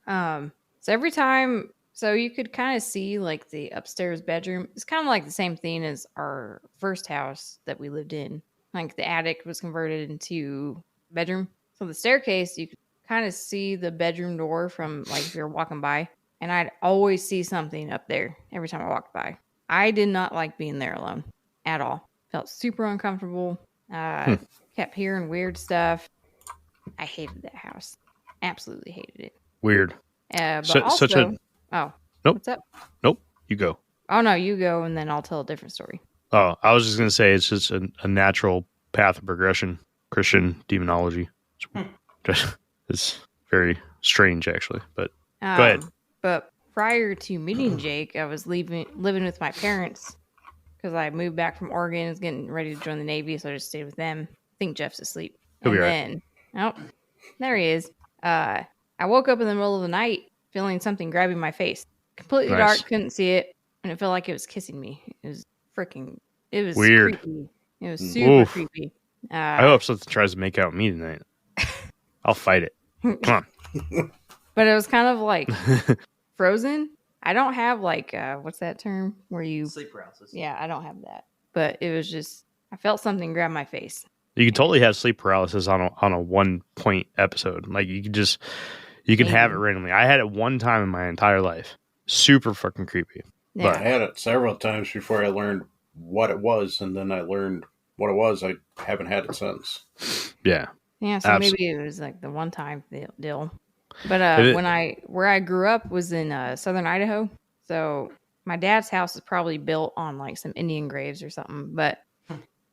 So every time, so you could kind of see like the upstairs bedroom. It's kind of like the same thing as our first house that we lived in. Like the attic was converted into bedroom. So the staircase, you could kind of see the bedroom door from like if you're walking by. And I'd always see something up there every time I walked by. I did not like being there alone at all. Felt super uncomfortable. Kept hearing weird stuff. I hated that house. Absolutely hated it. Weird. But also, nope. What's up? Nope. You go. Oh no, you go, and then I'll tell a different story. Oh, I was just gonna say it's just a natural path of progression. Christian demonology. It's very strange, actually. But go ahead. But prior to meeting Jake, I was living with my parents because I moved back from Oregon. I was getting ready to join the Navy, so I just stayed with them. I think Jeff's asleep. He'll be right. Then, oh, there he is. I woke up in the middle of the night feeling something grabbing my face. Completely dark, couldn't see it, and it felt like it was kissing me. It was weird. Creepy. It was super creepy. I hope something tries to make out with me tonight. I'll fight it. Come on. But it was kind of like frozen. I don't have like what's that term where you sleep paralysis? Yeah, I don't have that. But it was just I felt something grab my face. You can totally have sleep paralysis on a 1 point episode. Like you can have it randomly. I had it one time in my entire life. Super fucking creepy. Yeah. But I had it several times before I learned what it was, and then I learned what it was. I haven't had it since. Yeah. Yeah, so maybe it was like the one time deal. But where I grew up was in southern Idaho. So my dad's house is probably built on like some Indian graves or something. But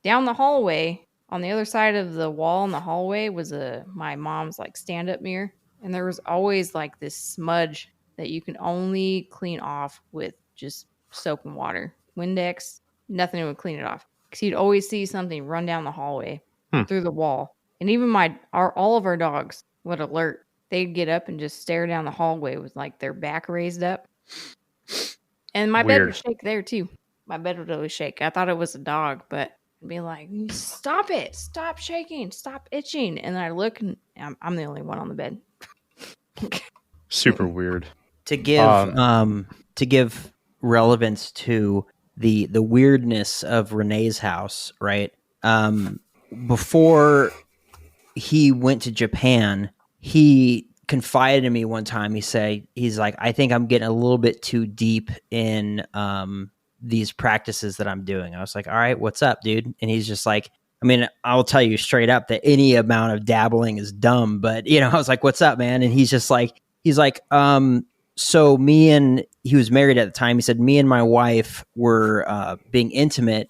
down the hallway, on the other side of the wall in the hallway was my mom's like stand-up mirror. And there was always like this smudge that you can only clean off with just soap and water. Windex, nothing would clean it off. Because you'd always see something run down the hallway through the wall. And even all of our dogs would alert. They'd get up and just stare down the hallway with like their back raised up. And my bed would shake there too. My bed would always shake. I thought it was a dog, but I'd be like, stop it. Stop shaking. Stop itching. And then I look and I'm the only one on the bed. Super weird. To give relevance to the weirdness of Renee's house, right? Before he went to Japan, he confided in me one time. He's like, I think I'm getting a little bit too deep in these practices that I'm doing. I was like, all right, what's up, dude? And he's just like, I mean, I'll tell you straight up that any amount of dabbling is dumb, but I was like, what's up, man? And he's just like, so he was married at the time. He said, me and my wife were being intimate,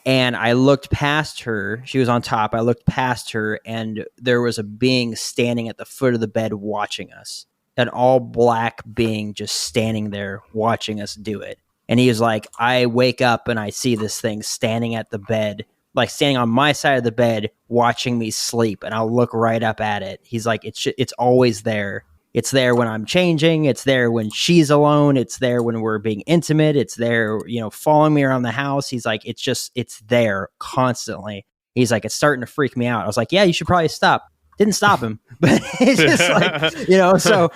And I looked past her. She was on top. I looked past her, and there was a being standing at the foot of the bed watching us. An all black being just standing there watching us do it. And he was like, I wake up and I see this thing standing at the bed, like standing on my side of the bed, watching me sleep. And I'll look right up at it. He's like, it's always there. It's there when I'm changing. It's there when she's alone. It's there when we're being intimate. It's there, following me around the house. He's like, it's there constantly. He's like, it's starting to freak me out. I was like, yeah, you should probably stop. Didn't stop him, but it's just like, so,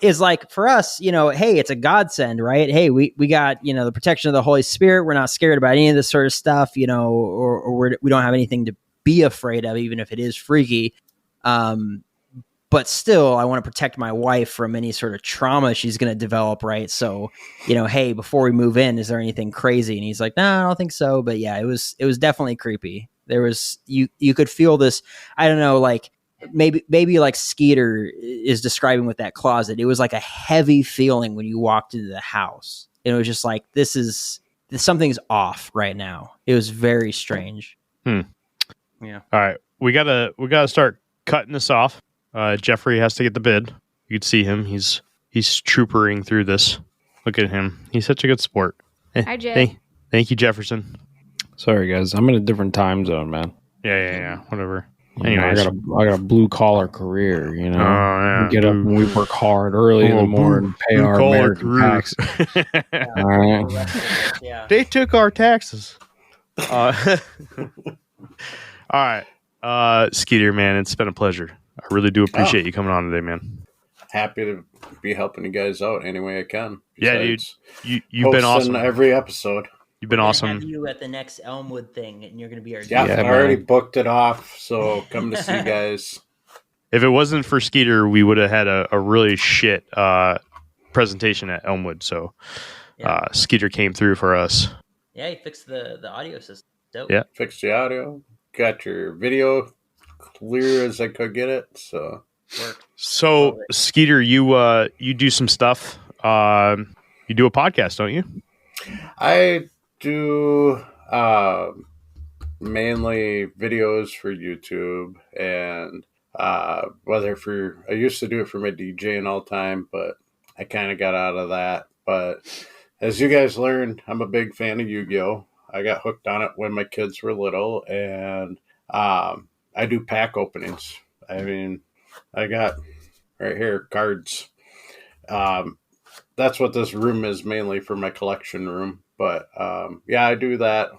is like for us, hey, it's a godsend, right? Hey, we got, the protection of the Holy Spirit. We're not scared about any of this sort of stuff, or we don't have anything to be afraid of, even if it is freaky. But still, I want to protect my wife from any sort of trauma she's going to develop, right? So, hey, before we move in, is there anything crazy? And he's like, no, I don't think so. But yeah, it was definitely creepy. There was, you could feel this, I don't know, like maybe like Skeeter is describing with that closet. It was like a heavy feeling when you walked into the house. And it was just like, something's off right now. It was very strange. Yeah. All right. We gotta start cutting this off. Jeffrey has to get the bid. You could see him. He's troopering through this. Look at him. He's such a good sport. Hi, Jay. Thank you, Jefferson. Sorry, guys. I'm in a different time zone, man. Yeah. Whatever. Anyways, I got a blue collar career. Yeah. We get up and we work hard early in the morning, pay our American tax. All right. Yeah. They took our taxes. All right, Skeeter, man, it's been a pleasure. I really do appreciate you coming on today, man. Happy to be helping you guys out any way I can. Yeah, dude. You've been awesome. Every episode. You've been awesome. Have you at the next Elmwood thing, and you're going to be our I already booked it off, so come to see you guys. If it wasn't for Skeeter, we would have had a really shit presentation at Elmwood. So Skeeter came through for us. Yeah, he fixed the audio system. Dope. Yeah, fixed the audio. Got your video clear as I could get it. So Skeeter, you do some stuff. You do a podcast, don't you? I do mainly videos for YouTube, and I used to do it for my DJing all the time, but I kind of got out of that. But as you guys learned, I'm a big fan of Yu-Gi-Oh! I got hooked on it when my kids were little, and I do pack openings. I mean, I got right here cards. That's what this room is mainly for, my collection room. But I do that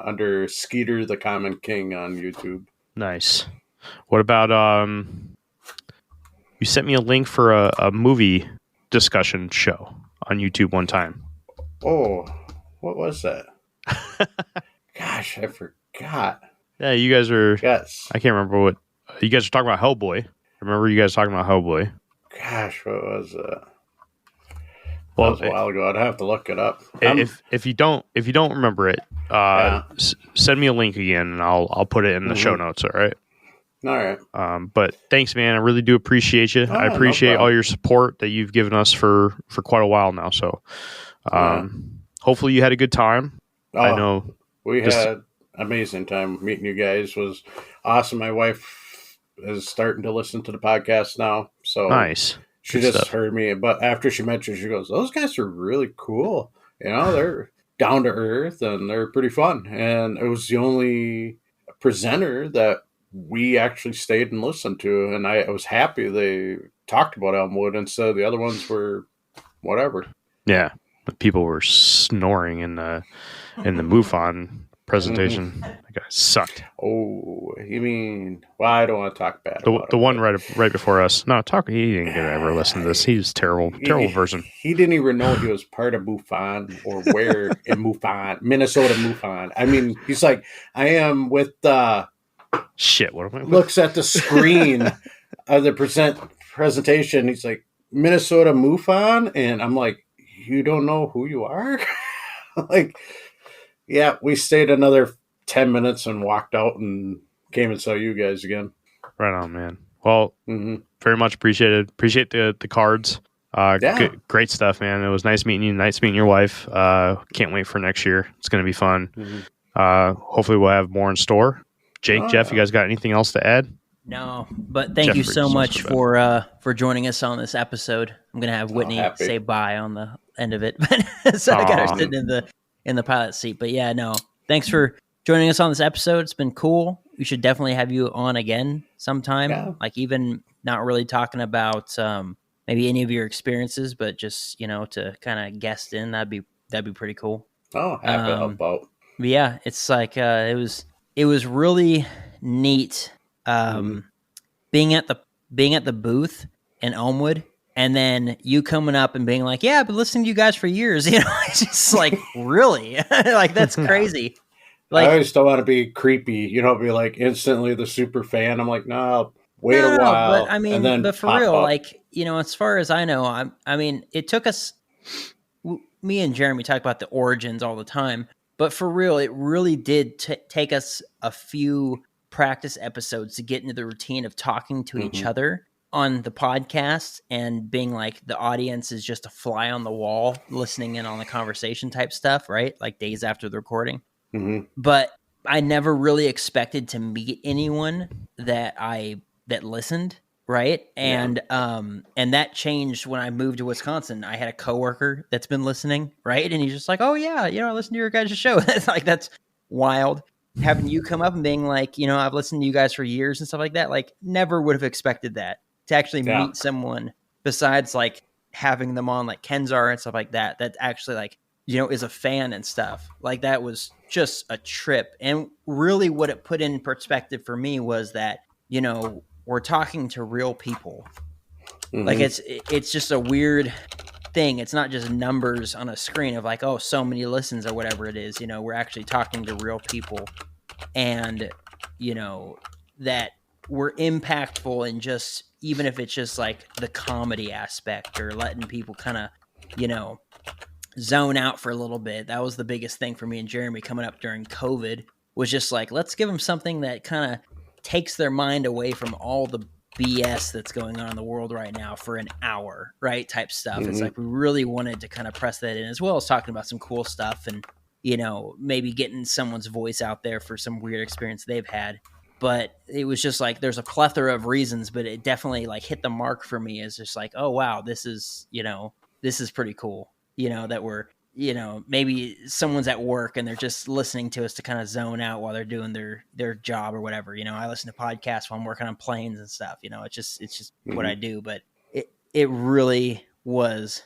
under Skeeter the Common King on YouTube. Nice. What about you sent me a link for a movie discussion show on YouTube one time. Oh, what was that? Gosh, I forgot. Yeah, you guys are. Yes. I can't remember what you guys are talking about. Hellboy. I remember you guys talking about Hellboy. Gosh, what was it? Well, that was a while ago. I'd have to look it up. If you don't remember it, send me a link again, and I'll put it in the show notes. All right. All right. But thanks, man. I really do appreciate you. I appreciate all your support that you've given us for quite a while now. So, hopefully you had a good time. I know we had amazing time meeting you guys. Was awesome. My wife is starting to listen to the podcast now. So nice. She just heard me, but after she met you, she goes, "Those guys are really cool. They're down to earth and they're pretty fun." And it was the only presenter that we actually stayed and listened to, and I was happy they talked about Elmwood instead of the other ones were whatever. Yeah, the people were snoring in the MUFON presentation. That guy sucked. Oh, you mean? Well, I don't want to talk bad. The one right before us. No, he didn't get to ever listen to this. He was terrible version. He didn't even know he was part of MUFON or where in MUFON, Minnesota MUFON. I mean, he's like, I am with shit. What am I? Looks at the screen of the presentation. He's like, Minnesota MUFON, and I'm like, you don't know who you are? Like, yeah, we stayed another 10 minutes and walked out and came and saw you guys again. Right on, man. Well, very much appreciated. Appreciate the cards. Great stuff, man. It was nice meeting you. Nice meeting your wife. Can't wait for next year. It's going to be fun. Hopefully we'll have more in store. Jake, Jeff, you guys got anything else to add? No, but thank you so much for joining us on this episode. I'm gonna have Whitney say bye on the end of it, so I got her sitting in the pilot seat. But yeah, no, thanks for joining us on this episode. It's been cool. We should definitely have you on again sometime. Yeah. Like even not really talking about maybe any of your experiences, but just to kind of guest in. That'd be pretty cool. Oh, happy to help out. But yeah, it's like it was really neat. Being at the booth in Elmwood, and then you coming up and being like, "Yeah, I've been listening to you guys for years." It's just like, really, like that's crazy. Like, I always don't want to be creepy, be like instantly the super fan. I'm like, no, wait a while. But I mean, but for real, up. Like as far as I know, I mean, it took us. Me and Jeremy talk about the origins all the time, but for real, it really did take us a few practice episodes to get into the routine of talking to each other on the podcast and being like the audience is just a fly on the wall listening in on the conversation type stuff, right? Like days after the recording. But I never really expected to meet anyone that listened, right? And that changed when I moved to Wisconsin. I had a coworker that's been listening, right? And he's just like, "Oh yeah, I listen to your guys' show." That's wild. Having you come up and being like, I've listened to you guys for years and stuff like that, like never would have expected that to actually meet someone besides like having them on like Kenzar and stuff like that actually like, is a fan and stuff. Like that was just a trip. And really what it put in perspective for me was that, we're talking to real people. Like it's just a weird thing. It's not just numbers on a screen of like, oh, so many listens or whatever it is. We're actually talking to real people, and that we're impactful in just, even if it's just like the comedy aspect or letting people kind of zone out for a little bit. That was the biggest thing for me and Jeremy coming up during COVID, was just like, let's give them something that kind of takes their mind away from all the BS that's going on in the world right now for an hour, right? Type stuff. It's like we really wanted to kind of press that in, as well as talking about some cool stuff and, maybe getting someone's voice out there for some weird experience they've had. But it was just like, there's a plethora of reasons, but it definitely like hit the mark for me as just like, oh wow, this is pretty cool. That we're, maybe someone's at work and they're just listening to us to kind of zone out while they're doing their job or whatever. I listen to podcasts while I'm working on planes and stuff. It's just what I do. But it really was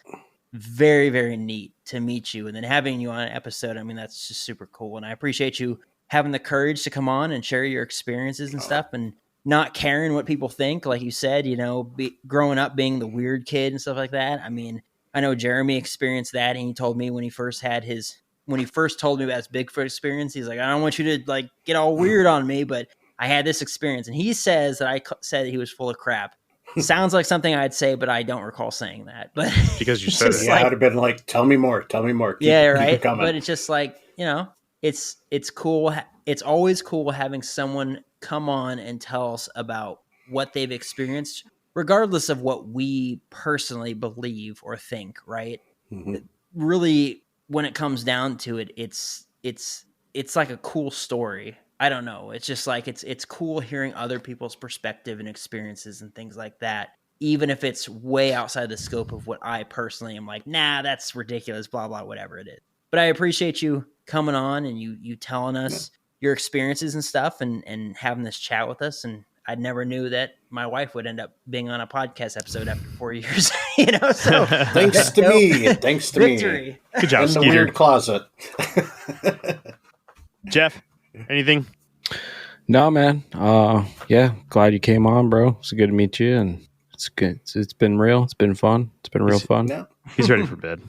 very, very neat to meet you, and then having you on an episode. I mean, that's just super cool. And I appreciate you having the courage to come on and share your experiences and stuff, and not caring what people think. Like you said, growing up being the weird kid and stuff like that. I mean, I know Jeremy experienced that, and he told me when he first told me about his Bigfoot experience, he's like, I don't want you to like get all weird on me, but I had this experience. And he says that I said he was full of crap. Sounds like something I'd say, but I don't recall saying that. But because you said it. Yeah, I'd have been like, tell me more. Keep, right. Keep it coming. But it's just like, it's cool. It's always cool having someone come on and tell us about what they've experienced, regardless of what we personally believe or think, right? Really, when it comes down to it, it's like a cool story. I don't know. It's just like, it's cool hearing other people's perspective and experiences and things like that, even if it's way outside the scope of what I personally am like, nah, that's ridiculous, blah, blah, whatever it is. But I appreciate you coming on and you telling us your experiences and stuff and having this chat with us. And I never knew that my wife would end up being on a podcast episode after 4 years, so thanks to me. Victory. Good job, in Skeeter. the weird closet. Jeff, anything? No, man. Yeah, glad you came on, bro. It's good to meet you, and it's good. It's been real. It's been fun. It's been real fun. No. He's ready for bed.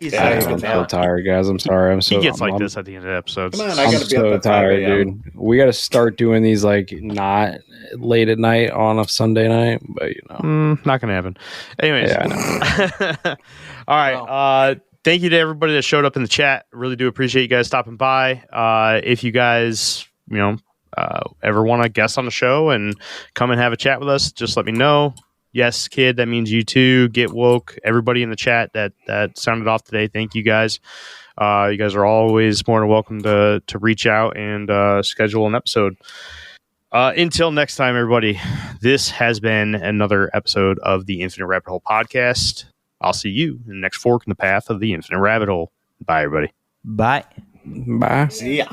I'm so tired, guys. I'm sorry. He gets like this at the end of episodes. Come on, I I'm gotta be so up at 5 tired, a.m. dude. We got to start doing these like not late at night on a Sunday night, but not gonna happen. Anyways, yeah, I know. All right. Thank you to everybody that showed up in the chat. Really do appreciate you guys stopping by. If you guys, ever want to guest on the show and come and have a chat with us, just let me know. Yes, kid, that means you too. Get woke. Everybody in the chat that sounded off today, thank you guys. You guys are always more than welcome to reach out and schedule an episode. Until next time, everybody, this has been another episode of the Infinite Rabbit Hole podcast. I'll see you in the next fork in the path of the Infinite Rabbit Hole. Bye, everybody. Bye. Bye. See ya.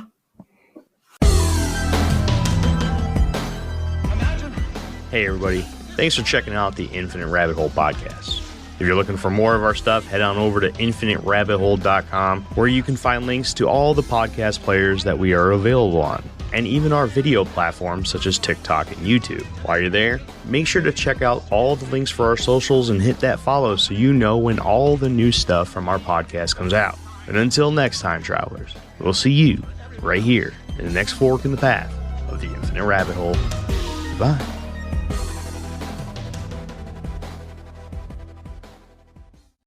Hey, everybody. Thanks for checking out the Infinite Rabbit Hole podcast. If you're looking for more of our stuff, head on over to infiniterabbithole.com, where you can find links to all the podcast players that we are available on, and even our video platforms such as TikTok and YouTube. While you're there, make sure to check out all the links for our socials and hit that follow so you know when all the new stuff from our podcast comes out. And until next time, travelers, we'll see you right here in the next fork in the path of the Infinite Rabbit Hole. Bye.